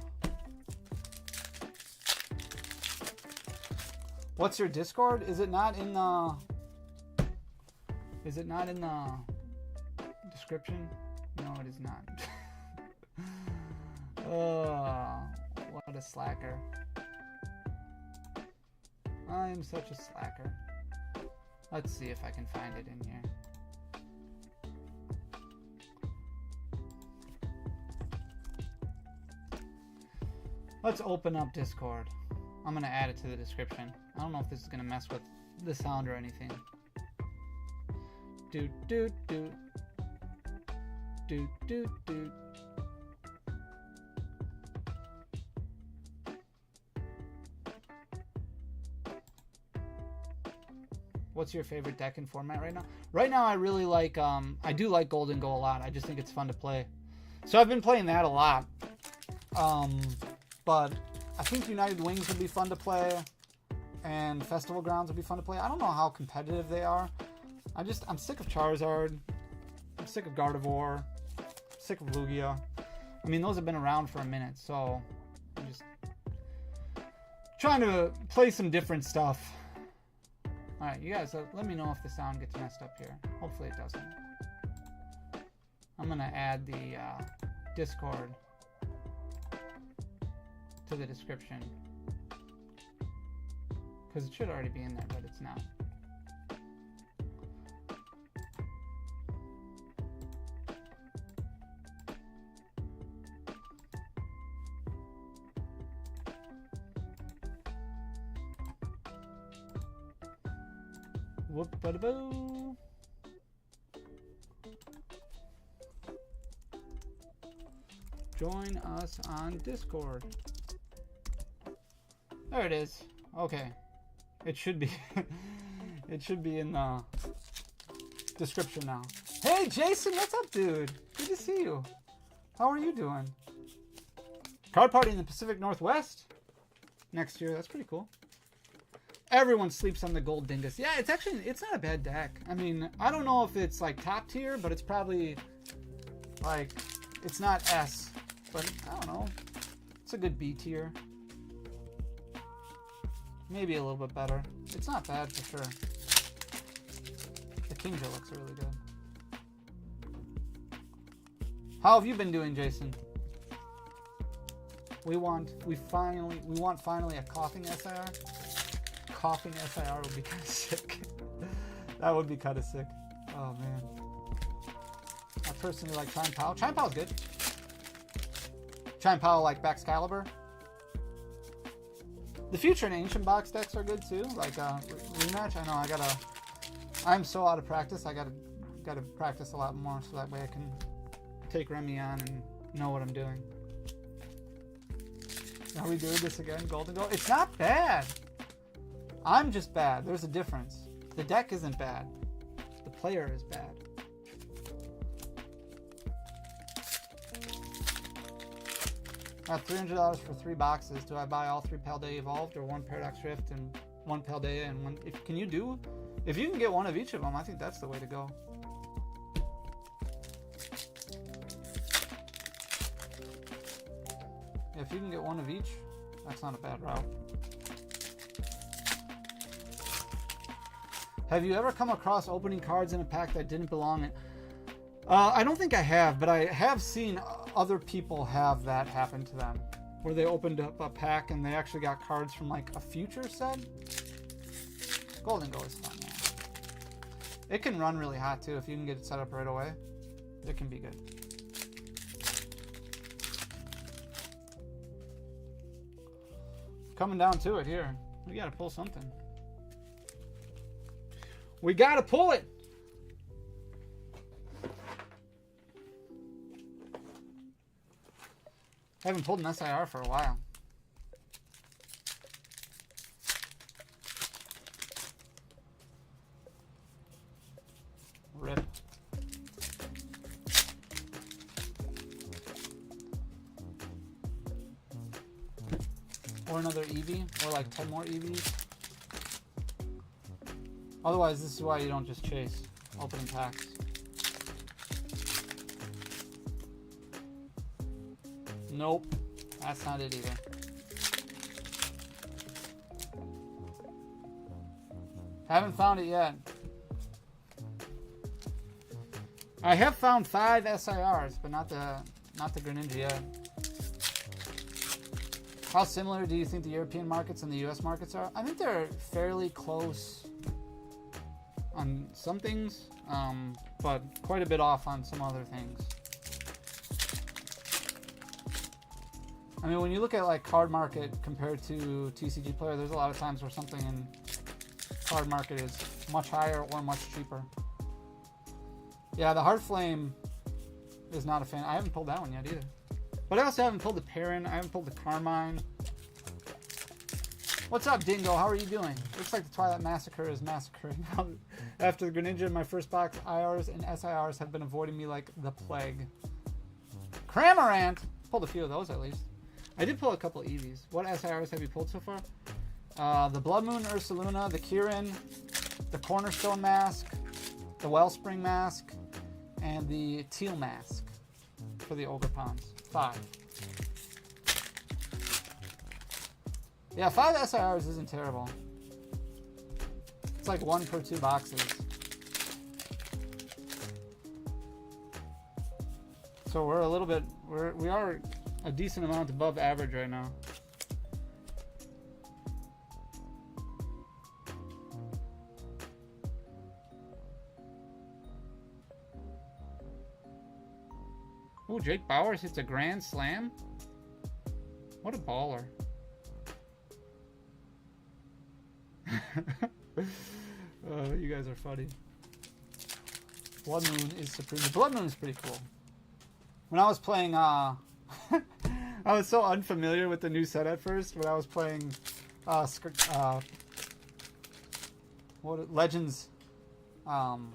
What's your Discord? Is it not in the description? No, it is not. Oh, what a slacker. I am such a slacker. Let's see if I can find it in here. Let's open up Discord. I'm going to add it to the description. I don't know if this is going to mess with the sound or anything. Do do do. Do do do. What's your favorite deck and format right now? Right now I really like, I do like Gold and Go a lot. I just think it's fun to play. So I've been playing that a lot. But I think United Wings would be fun to play, and Festival Grounds would be fun to play. I don't know how competitive they are. I'm sick of Charizard. I'm sick of Gardevoir. I'm sick of Lugia. I mean, those have been around for a minute, so I'm just trying to play some different stuff. Alright, you guys, let me know if the sound gets messed up here. Hopefully it doesn't. I'm going to add the Discord to the description, because it should already be in there, but it's not. Whoop-a-da-boo. Join us on Discord. There it is. Okay. It should be it should be in the description now. Hey Jason, what's up, dude? Good to see you. How are you doing? Card party in the Pacific Northwest next year. That's pretty cool. Everyone sleeps on the Gold Dingus. Yeah, it's not a bad deck. I mean, I don't know if it's like top tier, but it's probably like, it's not S, but I don't know. It's a good B tier. Maybe a little bit better. It's not bad for sure. The Kingdra looks really good. How have you been doing, Jason? We want finally a coughing SIR. Coughing SIR would be kind of sick. That would be kind of sick. Oh man. I personally like Chime Powell. Chime Powell's good. Chime Powell like Baxcalibur. The Future and Ancient box decks are good too. Like Rematch. I know I'm so out of practice. I gotta practice a lot more so that way I can take Remy on and know what I'm doing. Are we doing this again? Golden Goal? It's not bad. I'm just bad. There's a difference. The deck isn't bad. The player is bad. Got $300 for 3 boxes. Do I buy all 3 Paldea Evolved or 1 Paradox Rift and 1 Paldea and 1... If you can get one of each of them, I think that's the way to go. If you can get one of each, that's not a bad route. Have you ever come across opening cards in a pack that didn't belong in? I don't think I have, but I have seen other people have that happen to them, where they opened up a pack and they actually got cards from like a future set. Golden Go is fun, yeah. It can run really hot too if you can get it set up right away. It can be good. Coming down to it here. We gotta pull something. We gotta pull it! Haven't pulled an SIR for a while. Rip. Or another Eevee, or like 10 more Eevees. Otherwise, this is why you don't just chase opening packs. Nope, that's not it either. Haven't found it yet. I have found 5 SIRs, but not the Greninja yet. How similar do you think the European markets and the US markets are? I think they're fairly close on some things, but quite a bit off on some other things. I mean, when you look at like card market compared to TCG Player, there's a lot of times where something in card market is much higher or much cheaper. Yeah, the Heartflame is not a fan. I haven't pulled that one yet either. But I also haven't pulled the Perrin. I haven't pulled the Carmine. What's up, Dingo? How are you doing? Looks like the Twilight Massacre is massacring. After the Greninja in my first box, IRs and SIRs have been avoiding me like the plague. Cramorant! Pulled a few of those at least. I did pull a couple Eevees. What SIRs have you pulled so far? The Blood Moon Ursaluna, the Kirin, the Cornerstone Mask, the Wellspring Mask, and the Teal Mask for the Ogre Ponds. 5. Yeah, 5 SIRs isn't terrible. It's like 1 per 2 boxes. So we're a little bit, we are a decent amount above average right now. Oh, Jake Bowers hits a grand slam. What a baller. You guys are funny. Blood Moon is supreme. The Blood Moon is pretty cool. When I was playing, I was so unfamiliar with the new set at first. When I was playing, Legends, on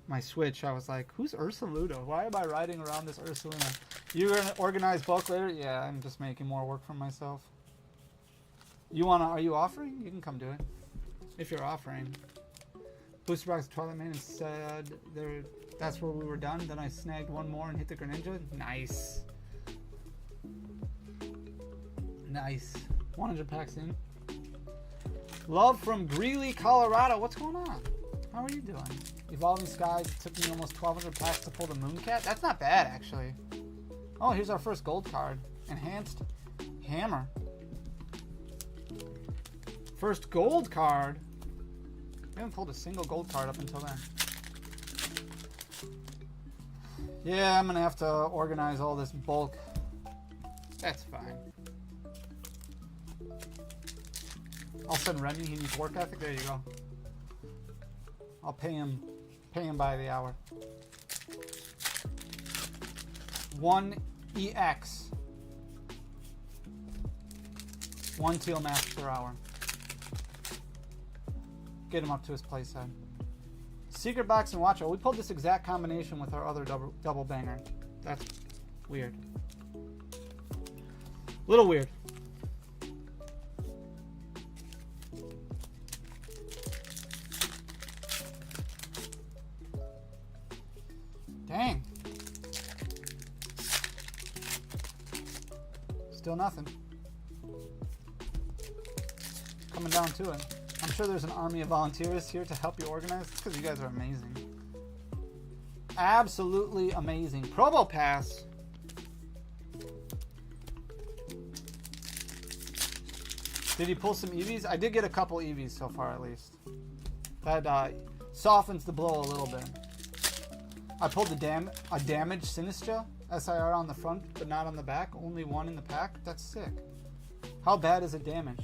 my Switch, I was like, who's Ursaluna? Why am I riding around this Ursaluna? You're gonna organize bulk later? Yeah, I'm just making more work for myself. Are you offering? You can come do it. If you're offering. Booster Box Twilight Man said that's where we were done. Then I snagged one more and hit the Greninja. Nice. Nice. 100 packs in. Love from Greeley, Colorado. What's going on? How are you doing? Evolving Skies. It took me almost 1,200 packs to pull the Mooncat. That's not bad, actually. Oh, here's our first gold card. Enhanced Hammer. First gold card. We haven't pulled a single gold card up until then. Yeah, I'm gonna have to organize all this bulk. That's fine. I'll send Remy. He needs work ethic. There you go. I'll pay him by the hour. 1 EX. 1 Teal Mask per hour. Get him up to his playset. Secret Box and Watch. Oh, we pulled this exact combination with our other double banger. Weird. Little weird. Dang. Still nothing. Coming down to it. I'm sure there's an army of volunteers here to help you organize because you guys are amazing. Absolutely amazing. Promo Pass. Did he pull some EVs? I did get a couple EVs so far, at least. That softens the blow a little bit. I pulled a damaged Sinistra SIR on the front, but not on the back. Only one in the pack. That's sick. How bad is it damaged?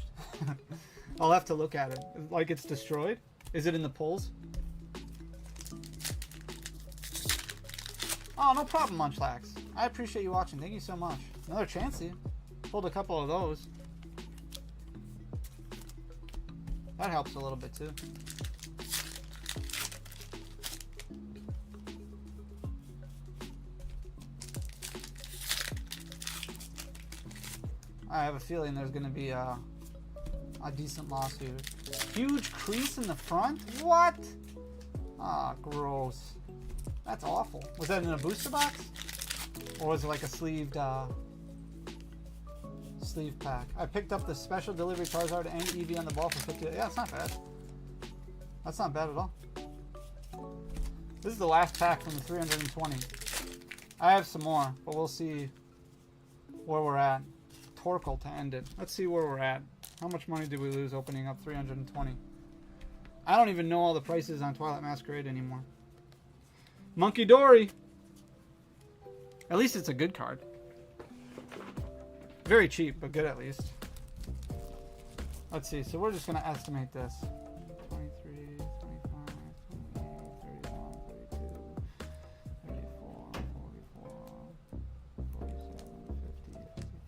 I'll have to look at it. Like it's destroyed? Is it in the pulls? Oh, no problem, Munchlax. I appreciate you watching. Thank you so much. Another Chansey. Pulled a couple of those. That helps a little bit too. I have a feeling there's going to be a decent loss here. Huge crease in the front? What? Ah, gross. That's awful. Was that in a booster box? Or was it like a sleeved sleeve pack? I picked up the special delivery Charizard and EV on the ball for 50. Yeah, it's not bad. That's not bad at all. This is the last pack from the 320. I have some more, but we'll see where we're at. Torkoal to end it. Let's see where we're at. How much money did we lose opening up 320? I don't even know all the prices on Twilight Masquerade anymore. Monkey Dory. At least it's a good card. Very cheap, but good at least. Let's see. So we're just going to estimate this. 23, 25, 28, 31, 32, 34, 44, 47, 50, 53,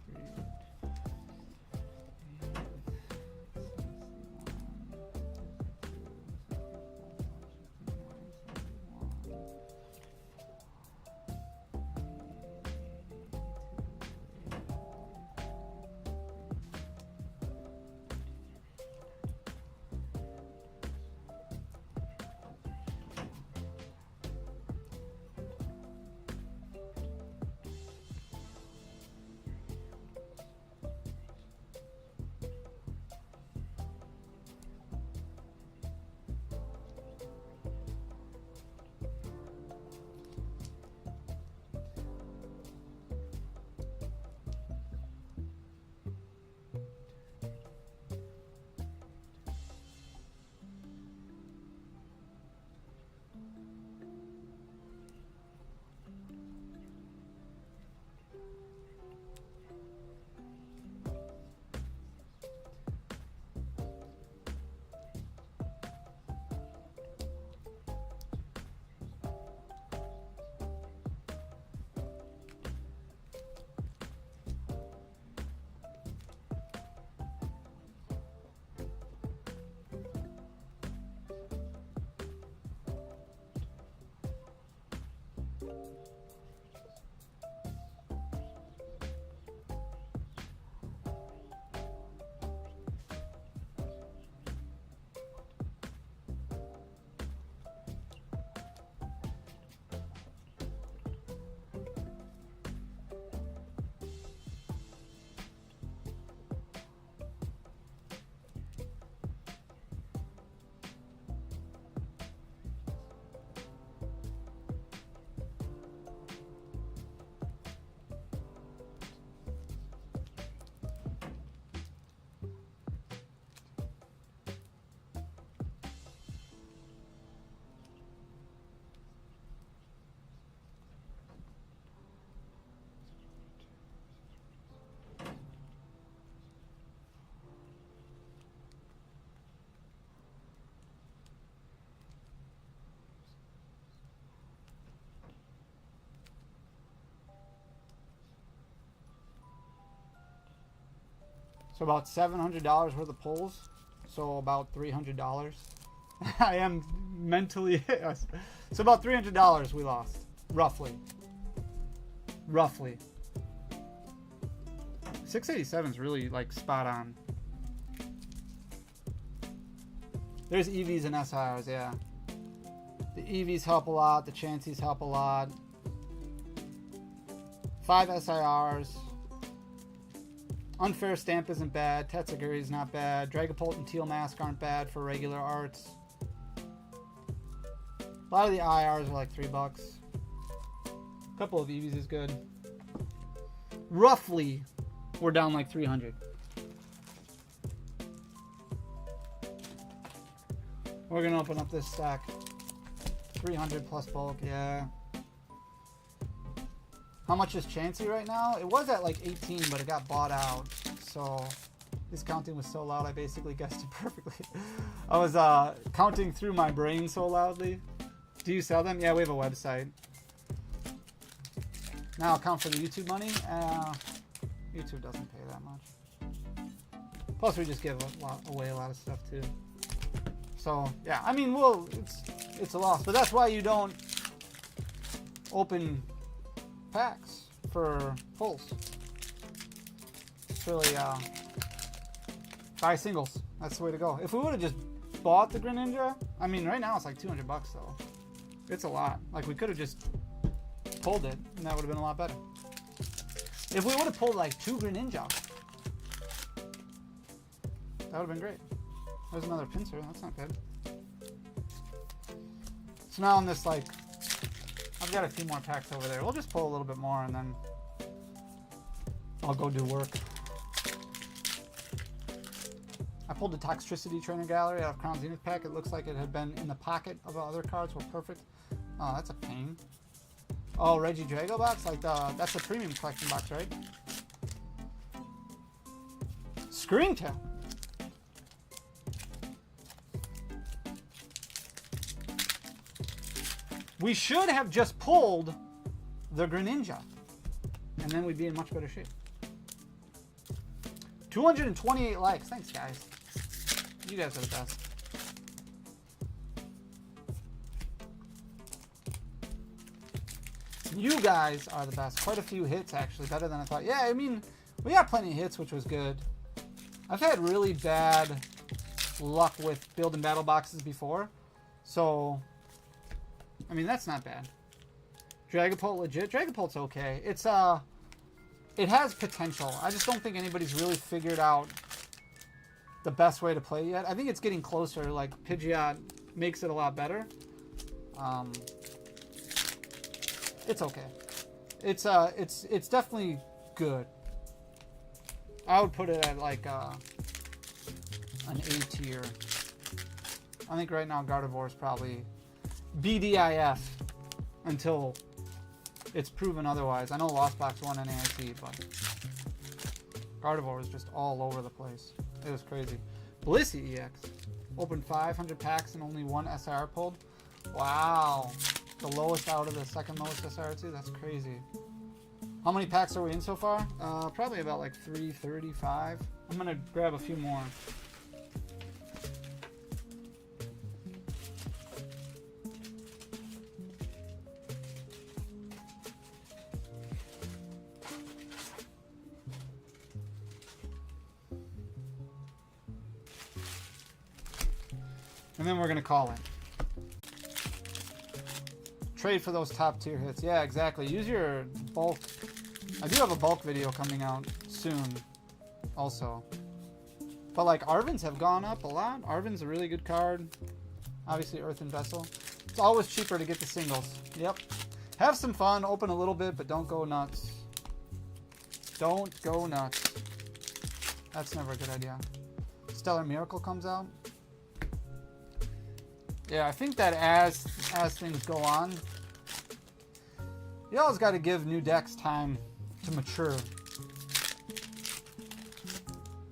So about $700 worth of pulls. So about $300. I am mentally... So about $300 we lost. Roughly. roughly. 687 is really like spot on. There's EVs and SIRs, yeah. The EVs help a lot. The Chanseys help a lot. 5 SIRs. Unfair Stamp isn't bad. Tetsuguri is not bad. Dragapult and Teal Mask aren't bad for regular arts. A lot of the IRs are like $3. A couple of EVs is good. Roughly, we're down like 300. We're gonna open up this stack. 300 plus bulk, yeah. How much is Chansey right now? It was at like 18, but it got bought out. So this counting was so loud, I basically guessed it perfectly. I was counting through my brain so loudly. Do you sell them? Yeah, we have a website. Now I'll count for the YouTube money. YouTube doesn't pay that much. Plus, we just give away a lot of stuff too. So yeah, I mean, it's a loss, but that's why you don't open packs for pulls. It's really buy singles. That's the way to go. If we would have just bought the Greninja, I mean, right now it's like $200 though. It's a lot. Like we could have just pulled it, and that would have been a lot better. If we would have pulled like 2 Greninja, that would have been great. There's another pincer. That's not good. So now on this, like, I've got a few more packs over there. We'll just pull a little bit more, and then I'll go do work. I pulled the Toxtricity Trainer Gallery out of Crown Zenith pack. It looks like it had been in the pocket of the other cards. Were perfect. Oh, that's a pain. Oh, Reggie Drago box? Like, that's a premium collection box, right? Screen Tail. We should have just pulled the Greninja, and then we'd be in much better shape. 228 likes. Thanks, guys. You guys are the best. You guys are the best. Quite a few hits, actually. Better than I thought. Yeah, I mean, we got plenty of hits, which was good. I've had really bad luck with building battle boxes before, so I mean, that's not bad. Dragapult legit. Dragapult's okay. It's it has potential. I just don't think anybody's really figured out the best way to play yet. I think it's getting closer. Like Pidgeot makes it a lot better. It's okay. It's definitely good. I would put it at like an A tier. I think right now Gardevoir is probably BDIF until it's proven otherwise. I know Lost Box won NAIC, but Gardevoir was just all over the place. It was crazy. Blissey EX opened 500 packs and only 1 SR pulled. Wow. The lowest out of the second lowest SR too. That's crazy. How many packs are we in so far? Probably about like 335. I'm gonna grab a few more. And then we're going to call it. Trade for those top tier hits. Yeah, exactly. Use your bulk. I do have a bulk video coming out soon also. But like Arvins have gone up a lot. Arvin's a really good card. Obviously Earthen Vessel. It's always cheaper to get the singles. Yep. Have some fun. Open a little bit, but don't go nuts. Don't go nuts. That's never a good idea. Stellar Miracle comes out. Yeah, I think that as things go on, you always got to give new decks time to mature.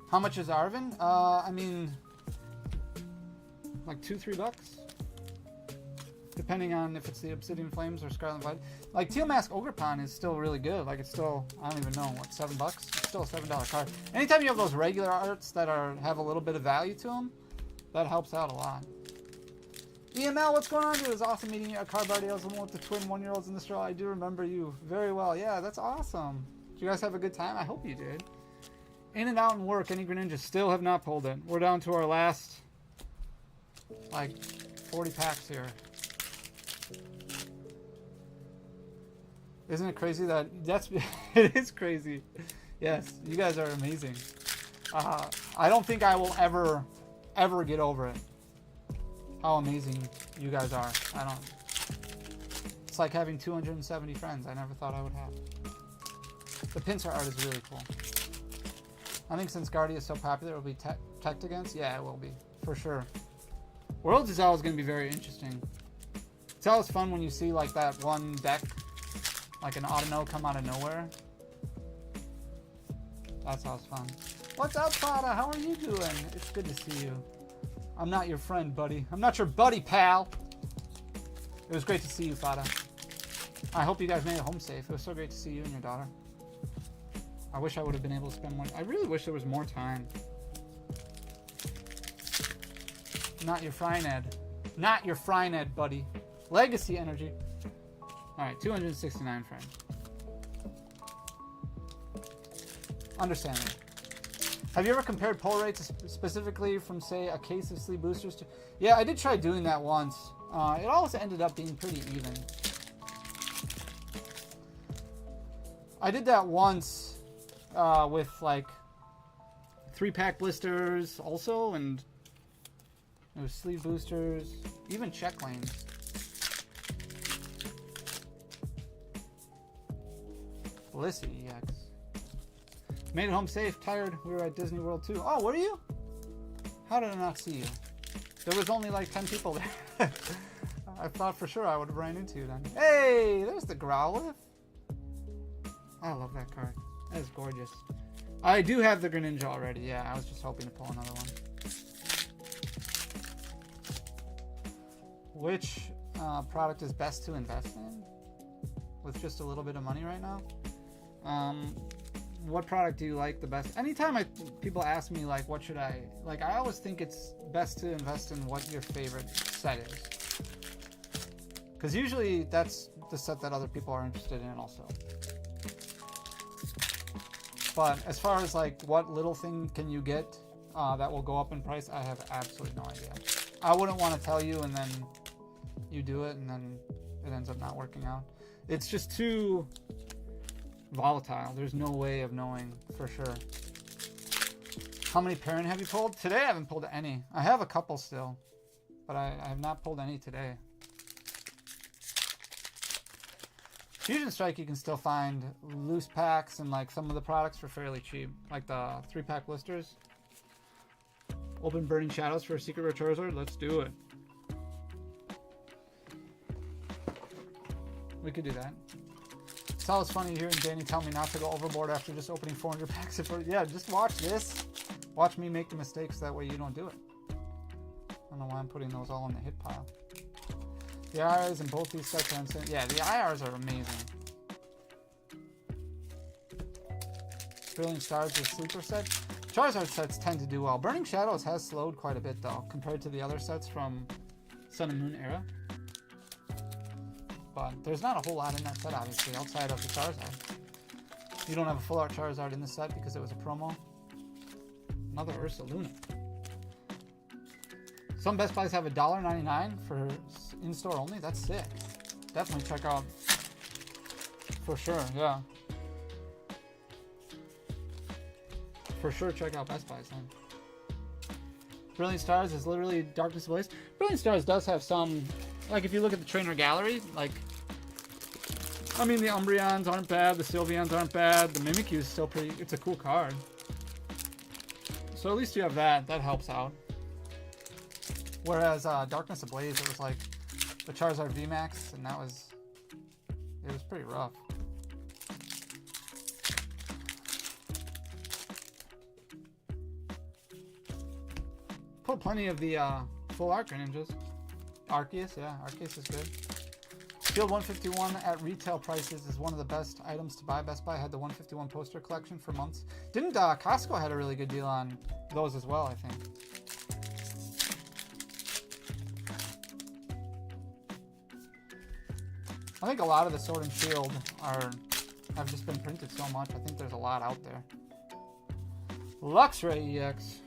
How much is Arvin? I mean, like $2-3, depending on if it's the Obsidian Flames or Scarlet Light. Like Teal Mask Ogerpon is still really good. Like it's still, I don't even know what, $7. It's still a $7 card. Anytime you have those regular arts that have a little bit of value to them, that helps out a lot. EML, what's going on, dude? It was awesome meeting you at Car Party. I was the one with the twin 1-year-olds in the stroll. I do remember you very well. Yeah, that's awesome. Did you guys have a good time? I hope you did. In and out and work. Any Greninja still have not pulled it. We're down to our last, like, 40 packs here. Isn't it crazy that that's it is crazy. Yes, you guys are amazing. I don't think I will ever get over it. How amazing you guys are. I don't. It's like having 270 friends. I never thought I would have. The pincer art is really cool. I think since Guardia is so popular, it will be teched against. Yeah, it will be for sure. Worlds is always going to be very interesting. It's always fun when you see like that one deck, like an Autono come out of nowhere. That's always fun. What's up, Fada? How are you doing? It's good to see you. I'm not your friend, buddy. I'm not your buddy, pal. It was great to see you, Fada. I hope you guys made it home safe. It was so great to see you and your daughter. I wish I would have been able to spend more. I really wish there was more time. Not your Fryned. Not your Fryned, buddy. Legacy energy. Alright, 269 friends. Understandable. Have you ever compared pull rates specifically from, say, a case of sleeve boosters to... Yeah, I did try doing that once. It always ended up being pretty even. I did that once with, like, 3-pack blisters also, and it was sleeve boosters, even check lanes. Felicity EX. Made it home safe, tired. We were at Disney World too. Oh, were you? How did I not see you? There was only like 10 people there. I thought for sure I would have ran into you then. Hey, there's the Growlithe. I love that card. That is gorgeous. I do have the Greninja already. Yeah, I was just hoping to pull another one. Which product is best to invest in with just a little bit of money right now? What product do you like the best? Anytime people ask me like what should I like, I always think it's best to invest in what your favorite set is, because usually that's the set that other people are interested in also. But as far as like what little thing can you get that will go up in price, I have absolutely no idea. I wouldn't want to tell you and then you do it and then it ends up not working out. It's just too volatile. There's no way of knowing for sure. How many parent have you pulled? Today I haven't pulled any. I have a couple still, but I have not pulled any today. Fusion Strike you can still find loose packs and like some of the products for fairly cheap, like the 3-pack blisters. Open Burning Shadows for a secret rare Charizard. Let's do it. We could do that. It's always funny hearing Danny tell me not to go overboard after just opening 400 packs. Yeah, just watch this. Watch me make the mistakes, that way you don't do it. I don't know why I'm putting those all in the hit pile. The IRs in both these sets are insane. Yeah, the IRs are amazing. Brilliant Stars is sleeper set. Charizard sets tend to do well. Burning Shadows has slowed quite a bit though, compared to the other sets from Sun and Moon era. But there's not a whole lot in that set, obviously, outside of the Charizard. You don't have a full art Charizard in this set because it was a promo. Another Ursaluna. Some Best Buys have $1.99 for in-store only. That's sick. Definitely check out. For sure, yeah. For sure, check out Best Buys then. Brilliant Stars is literally Darkness Ablaze. Brilliant Stars does have some, like if you look at the trainer gallery, like, I mean the Umbreons aren't bad, the Sylveons aren't bad, the Mimikyu is still pretty, it's a cool card. So at least you have that, that helps out. Whereas Darkness Ablaze, it was like the Charizard VMAX, and that was, it was pretty rough. Put plenty of the full art Greninjas. Arceus, yeah, Arceus is good. Field 151 at retail prices is one of the best items to buy. Best Buy had the 151 poster collection for months. Didn't Costco had a really good deal on those as well, I think. I think a lot of the Sword and Shield have just been printed so much. I think there's a lot out there. Luxray EX.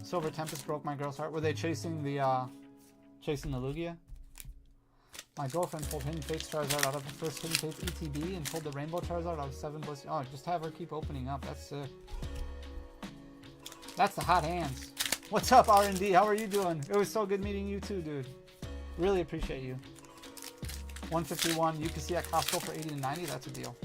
Silver Tempest broke my girl's heart. Were they chasing the Lugia? My girlfriend pulled Hidden Fates Charizard out of the first Hidden Fates ETB and pulled the Rainbow Charizard out of 7 Bliss. Oh, just have her keep opening up. That's sick. That's the hot hands. What's up, R&D? How are you doing? It was so good meeting you too, dude. Really appreciate you. 151. You can see at Costco for 80 to 90. That's a deal.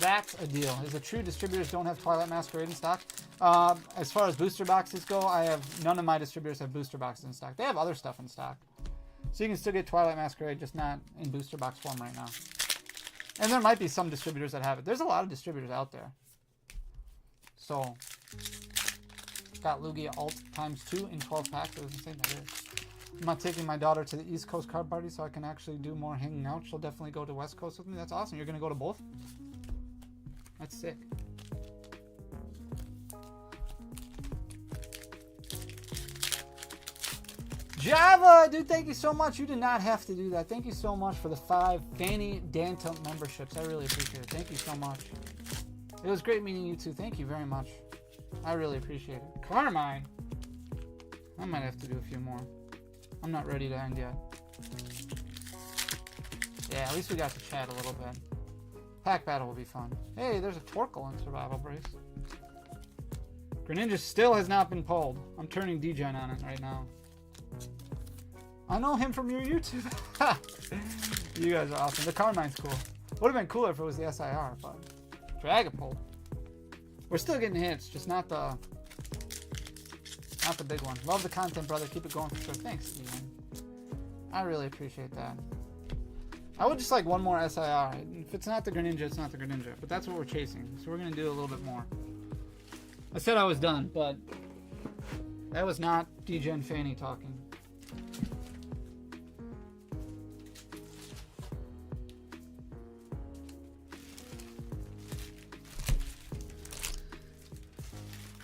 That's a deal. Is it true distributors don't have Twilight Masquerade in stock? As far as booster boxes go, none of my distributors have booster boxes in stock. They have other stuff in stock. So you can still get Twilight Masquerade, just not in booster box form right now. And there might be some distributors that have it. There's a lot of distributors out there. So, got Lugia Alt ×2 in 12 packs. It was insane. That is. I'm not taking my daughter to the East Coast card party so I can actually do more hanging out. She'll definitely go to West Coast with me. That's awesome. You're going to go to both? That's sick. Java, dude, thank you so much. You did not have to do that. Thank you so much for the 5 Fanny Phantump memberships. I really appreciate it. Thank you so much. It was great meeting you too. Thank you very much. I really appreciate it. Carmine. I might have to do a few more. I'm not ready to end yet. Yeah, at least we got to chat a little bit. Pack battle will be fun. Hey, there's a Torkoal in Survival Brace. Greninja still has not been pulled. I'm turning degen on it right now. I know him from your YouTube. You guys are awesome. The Carmine's cool. Would have been cooler if it was the SIR, but Dragapult. We're still getting hits, just not the big one. Love the content, brother. Keep it going for sure. Thanks, Ian. I really appreciate that. I would just like one more SIR. If it's not the Greninja, it's not the Greninja. But that's what we're chasing, so we're going to do a little bit more. I said I was done, but that was not Degen Fanny talking.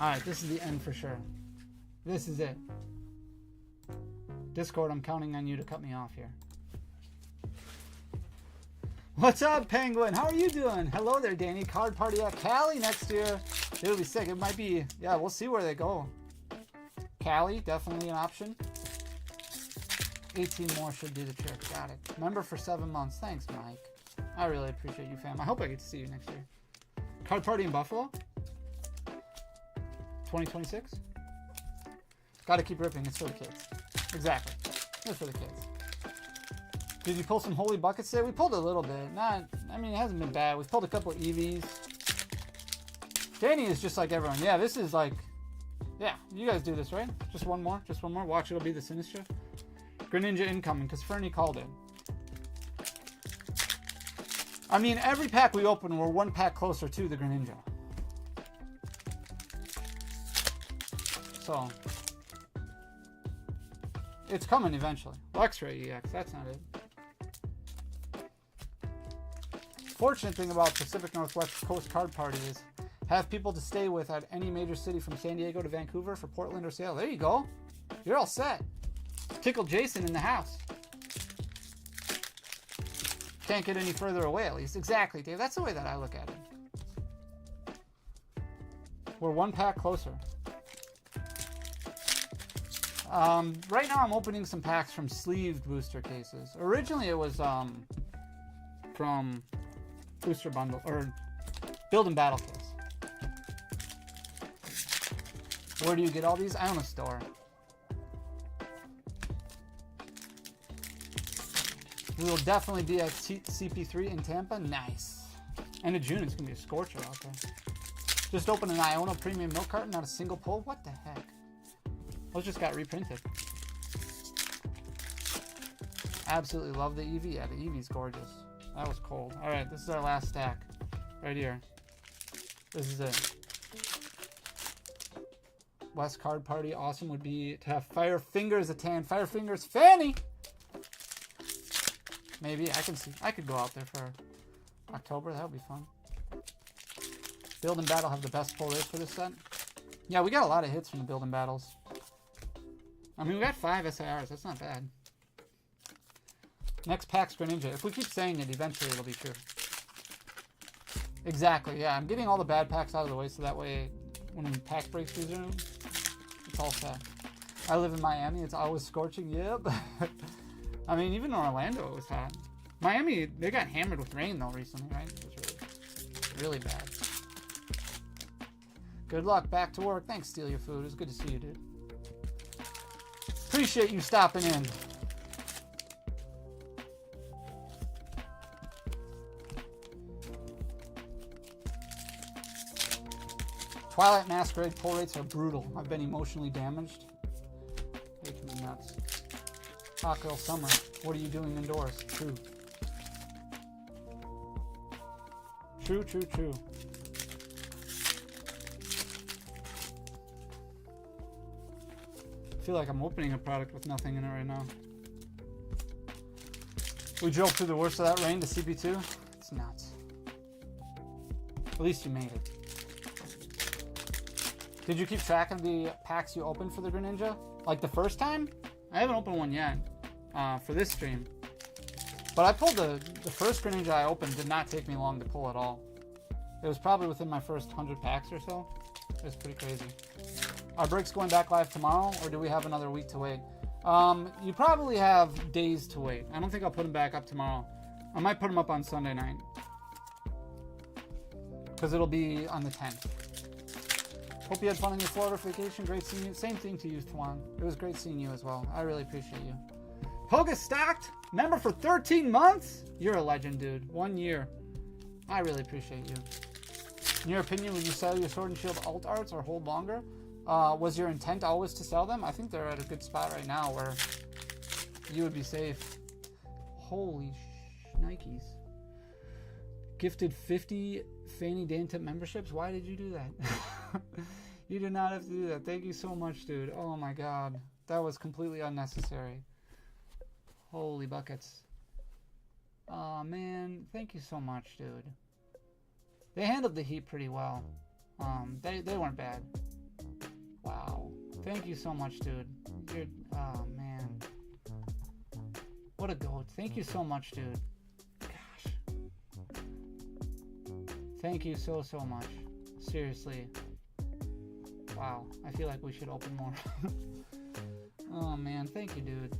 Alright, this is the end for sure. This is it. Discord, I'm counting on you to cut me off here. What's up, Penguin? How are you doing? Hello there, Danny. Card party at Cali next year. It'll be sick. It might be, yeah, we'll see where they go. Cali, definitely an option. 18 more should do the trick. Got it. Member for 7 months. Thanks, Mike. I really appreciate you, fam. I hope I get to see you next year. Card party in Buffalo? 2026? Gotta keep ripping. It's for the kids. Exactly. It's for the kids. Did you pull some holy buckets today? We pulled a little bit. Not, I mean, it hasn't been bad. We've pulled a couple of EVs. Danny is just like everyone. Yeah, this is like, yeah, you guys do this, right? Just one more. Just one more. Watch, it'll be the Sinistra. Greninja incoming, because Fernie called it. I mean, every pack we open, we're one pack closer to the Greninja. So, it's coming eventually. Luxray EX, that's not it. Fortunate thing about Pacific Northwest Coast Card Party is have people to stay with at any major city from San Diego to Vancouver for Portland or Seattle. There you go. You're all set. Tickle Jason in the house. Can't get any further away at least. Exactly, Dave. That's the way that I look at it. We're one pack closer. Right now I'm opening some packs from sleeved booster cases. Originally it was from booster bundle or build and battle case. Where do you get all these? I own a store. We will definitely be at CP3 in Tampa. Nice. End of June, it's going to be a scorcher out there. Just opened an Iono premium milk carton, not a single pull. What the heck? Those just got reprinted. Absolutely love the EV. Yeah, the EV's gorgeous. That was cold. Alright, this is our last stack. Right here. This is it. West Card Party. Awesome would be to have Fire Fingers a tan. Fire Fingers Fanny! Maybe. I could go out there for October. That would be fun. Build and battle have the best pull rate for this set. Yeah, we got a lot of hits from the build and battles. I mean, we got 5 SIRs. That's not bad. Next pack's Greninja. If we keep saying it, eventually it'll be true. Exactly, yeah. I'm getting all the bad packs out of the way so that way when pack breaks resume, it's all set. I live in Miami. It's always scorching. Yep. I mean, even in Orlando it was hot. Miami, they got hammered with rain though recently, right? It was really bad. Good luck. Back to work. Thanks, Steal Your Food. It was good to see you, dude. Appreciate you stopping in. Twilight Masquerade pull rates are brutal. I've been emotionally damaged. They can be nuts. Hot Girl Summer. What are you doing indoors? True. True, true, true. I feel like I'm opening a product with nothing in it right now. We drove through the worst of that rain to CP2. It's nuts. At least you made it. Did you keep track of the packs you opened for the Greninja? Like the first time? I haven't opened one yet for this stream. But I pulled the first Greninja I opened did not take me long to pull at all. It was probably within my first 100 packs or so. It was pretty crazy. Are breaks going back live tomorrow, or do we have another week to wait? You probably have days to wait. I don't think I'll put them back up tomorrow. I might put them up on Sunday night. Because it'll be on the 10th. Hope you had fun on your Florida vacation. Great seeing you. Same thing to you, Tuan. It was great seeing you as well. I really appreciate you. Poga stacked. Member for 13 months? You're a legend, dude. 1 year. I really appreciate you. In your opinion, would you sell your Sword and Shield alt arts or hold longer? Was your intent always to sell them? I think they're at a good spot right now where you would be safe. Holy Nikes. Gifted 50 Fanny Dantip memberships? Why did you do that? You did not have to do that. Thank you so much, dude. Oh my god. That was completely unnecessary. Holy buckets. Oh man. Thank you so much, dude. They handled the heat pretty well. They weren't bad. Wow. Thank you so much, dude. You're, oh man. What a goat. Thank you so much, dude. Gosh. Thank you so much. Seriously. Wow. I feel like we should open more. Oh man. Thank you, dude.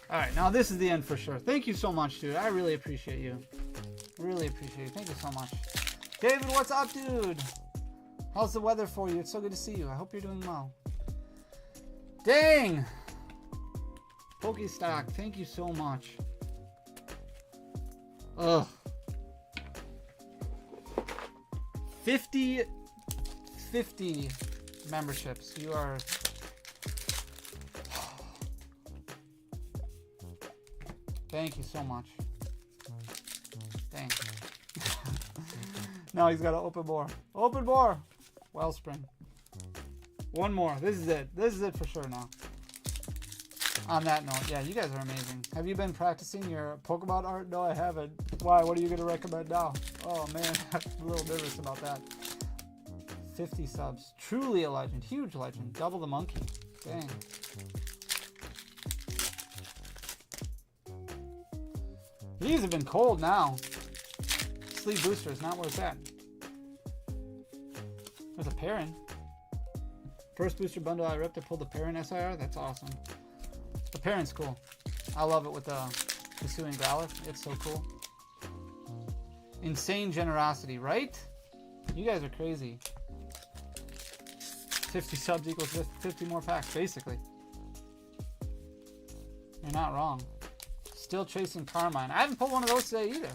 Alright, now this is the end for sure. Thank you so much, dude. I really appreciate you. Really appreciate you. Thank you so much. David, what's up, dude? How's the weather for you? It's so good to see you. I hope you're doing well. Dang! Pokestock, thank you so much. Ugh. 50 memberships. You are... Thank you so much. Thank you. Now he's got to open more. Open more! Wellspring. One more. This is it. This is it for sure now. On that note, yeah, you guys are amazing. Have you been practicing your Pokemon art? No, I haven't. Why? What are you going to recommend now? Oh, man. I'm a little nervous about that. 50 subs. Truly a legend. Huge legend. Double the monkey. Dang. These have been cold now. Sleeve booster is not where it's at. There's a Perrin. First booster bundle I ripped to pull the Perrin SIR. That's awesome. The Perrin's cool. I love it with the Hisuian and Growlithe. It's so cool. Insane generosity, right? You guys are crazy. 50 subs equals 50 more packs, basically. You're not wrong. Still chasing Carmine. I haven't pulled one of those today either.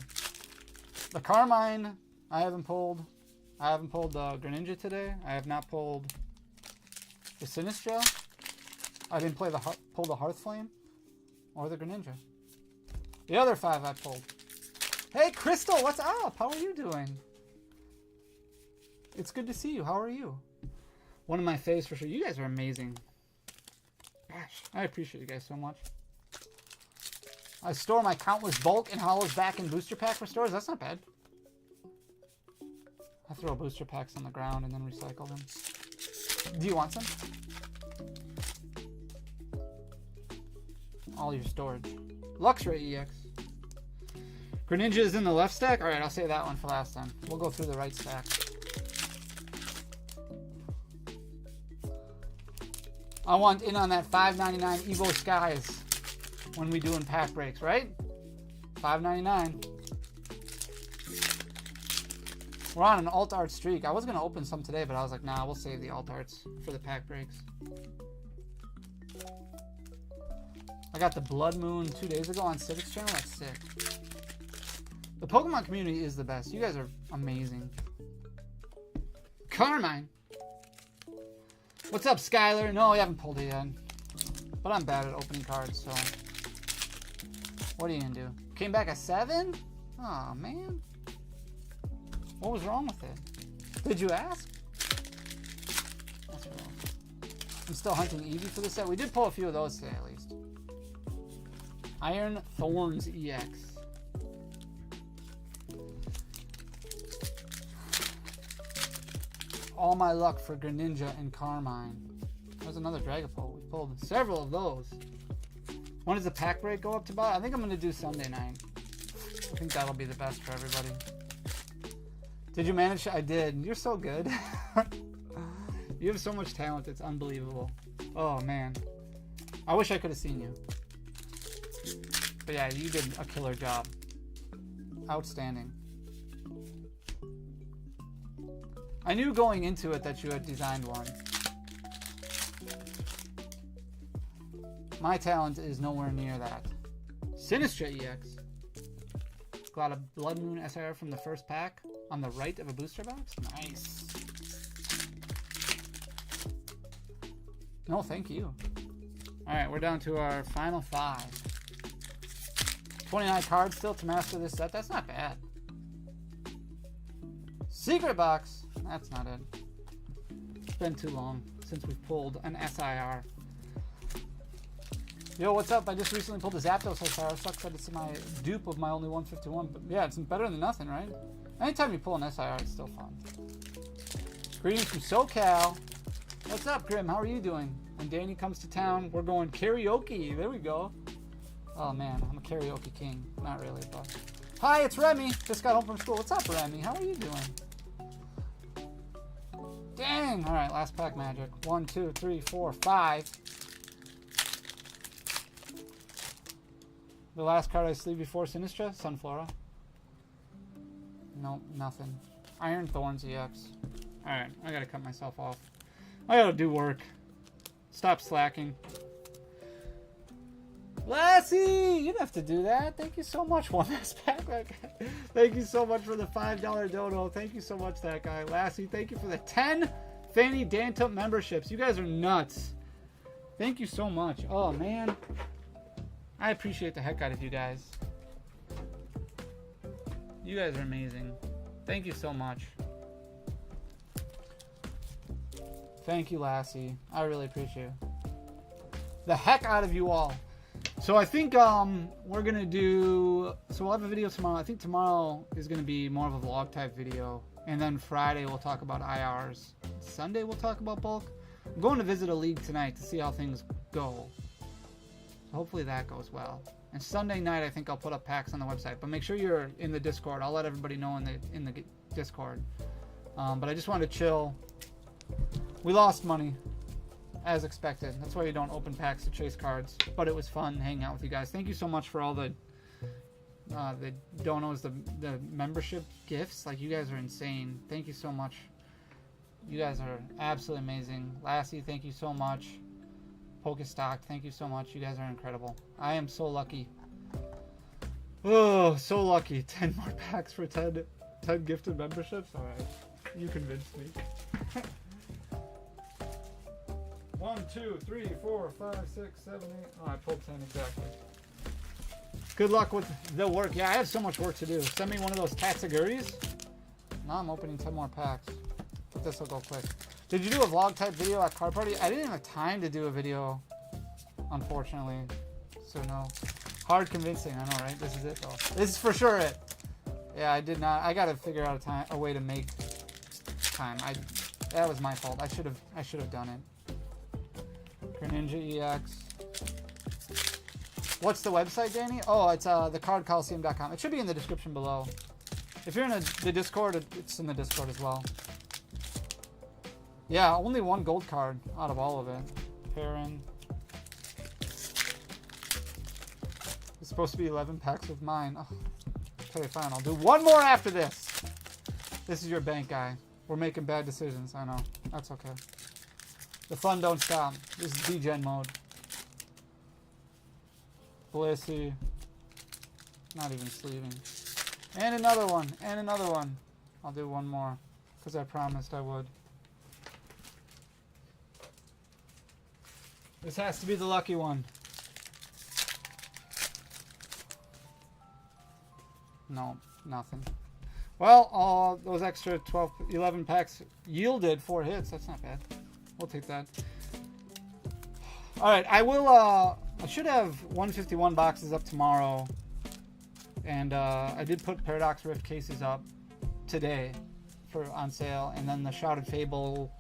The Carmine, I haven't pulled. I haven't pulled the Greninja today. I have not pulled the Sinistcha. I didn't pull the Hearthflame or the Greninja. The other 5 I pulled. Hey, Crystal, what's up? How are you doing? It's good to see you. How are you? One of my faves for sure. You guys are amazing. Gosh, I appreciate you guys so much. I store my countless bulk and hollows back in booster pack restores. That's not bad. I throw booster packs on the ground and then recycle them. Do you want some? All your storage. Luxray EX. Greninja is in the left stack? Alright, I'll save that one for last time. We'll go through the right stack. I want in on that $5.99 Evo Skies when we do in pack breaks, right? $5.99. We're on an alt art streak. I was going to open some today, but I was like, nah, we'll save the alt arts for the pack breaks. I got the Blood Moon 2 days ago on Civic's channel. That's sick. The Pokemon community is the best. You guys are amazing. Carmine. What's up, Skylar? No, I haven't pulled it yet. But I'm bad at opening cards, so... What are you going to do? Came back a 7? Aw, man. What was wrong with it? Did you ask? That's wrong. I'm still hunting Eevee for this set. We did pull a few of those today, at least. Iron Thorns EX. All my luck for Greninja and Carmine. There's another Dragapult. We pulled several of those. When does the pack break go up to buy? I think I'm going to do Sunday night. I think that'll be the best for everybody. Did you manage? I did. You're so good. You have so much talent. It's unbelievable. Oh, man. I wish I could have seen you. But yeah, you did a killer job. Outstanding. I knew going into it that you had designed one. My talent is nowhere near that. Sinistra EX. Got a Blood Moon SIR from the first pack on the right of a booster box. Nice. No, thank you. Alright, we're down to our final 5. 29 cards still to master this set. That's not bad. Secret box. That's not it. It's been too long since we've pulled an SIR. Yo, what's up? I just recently pulled a Zapdos SIR. Sucks that it's my dupe of my only 151. But yeah, it's better than nothing, right? Anytime you pull an SIR, it's still fun. Greetings from SoCal. What's up, Grim? How are you doing? When Danny comes to town, we're going karaoke. There we go. Oh, man. I'm a karaoke king. Not really, but... Hi, it's Remy. Just got home from school. What's up, Remy? How are you doing? Dang. All right, last pack magic. 1, 2, 3, 4, 5. The last card I sleeved before Sinistra, Sunflora. Nope, nothing. Iron Thorns EX. Alright, I gotta cut myself off. I gotta do work. Stop slacking. Lassie! You didn't have to do that. Thank you so much. One last pack. Thank you so much for the $5 dono. Thank you so much, that guy. Lassie, thank you for the 10 Fanny Dantup memberships. You guys are nuts. Thank you so much. Oh, man. I appreciate the heck out of you guys. You guys are amazing. Thank you so much. Thank you, Lassie. I really appreciate it. The heck out of you all. So I think we're going to do... So we'll have a video tomorrow. I think tomorrow is going to be more of a vlog type video. And then Friday we'll talk about IRs. Sunday we'll talk about bulk. I'm going to visit a league tonight to see how things go. Hopefully that goes well. And Sunday night, I think I'll put up packs on the website. But make sure you're in the Discord. I'll let everybody know in the Discord. But I just wanted to chill. We lost money, as expected. That's why you don't open packs to chase cards. But it was fun hanging out with you guys. Thank you so much for all the donos, the membership gifts. Like, you guys are insane. Thank you so much. You guys are absolutely amazing. Lassie, thank you so much. Pokestock, thank you so much. You guys are incredible. I am so lucky. Oh, so lucky. 10 more packs for 10 gifted memberships. All right, you convinced me. 1, 2, 3, 4, 5, 6, 7, 8. Oh, I pulled 10 exactly. Good luck with the work. Yeah, I have so much work to do. Send me one of those Tatsuguris. Now I'm opening 10 more packs. but this will go quick. Did you do a vlog type video at Card Party? I didn't have time to do a video, unfortunately. So no. Hard convincing, I know, right? This is it though. This is for sure it. Yeah, I did not. I gotta figure out a way to make time. That was my fault. I should have done it. Greninja EX. What's the website, Danny? Oh, it's thecardcoliseum.com. It should be in the description below. If you're in the Discord, it's in the Discord as well. Yeah, only one gold card out of all of it. Perrin. It's supposed to be 11 packs with mine. Oh. Okay, fine. I'll do one more after this. This is your bank guy. We're making bad decisions. I know. That's okay. The fun don't stop. This is D-Gen mode. Blissey. Not even sleeving. And another one. And another one. I'll do one more. Because I promised I would. This has to be the lucky one. No, nothing. Well, all those extra 11 packs yielded 4 hits. That's not bad. We'll take that. All right, I should have 151 boxes up tomorrow. And I did put Paradox Rift cases up today on sale. And then the Shrouded Fable,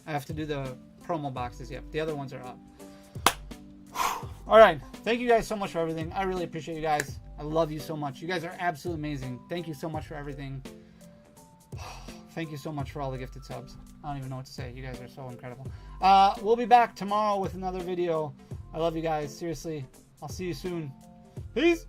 I have to do the promo boxes yet. The other ones are up. All right. Thank you guys so much for everything. I really appreciate you guys. I love you so much. You guys are absolutely amazing. Thank you so much for everything. Thank you so much for all the gifted subs. I don't even know what to say. You guys are so incredible. We'll be back tomorrow with another video. I love you guys. Seriously. I'll see you soon. Peace.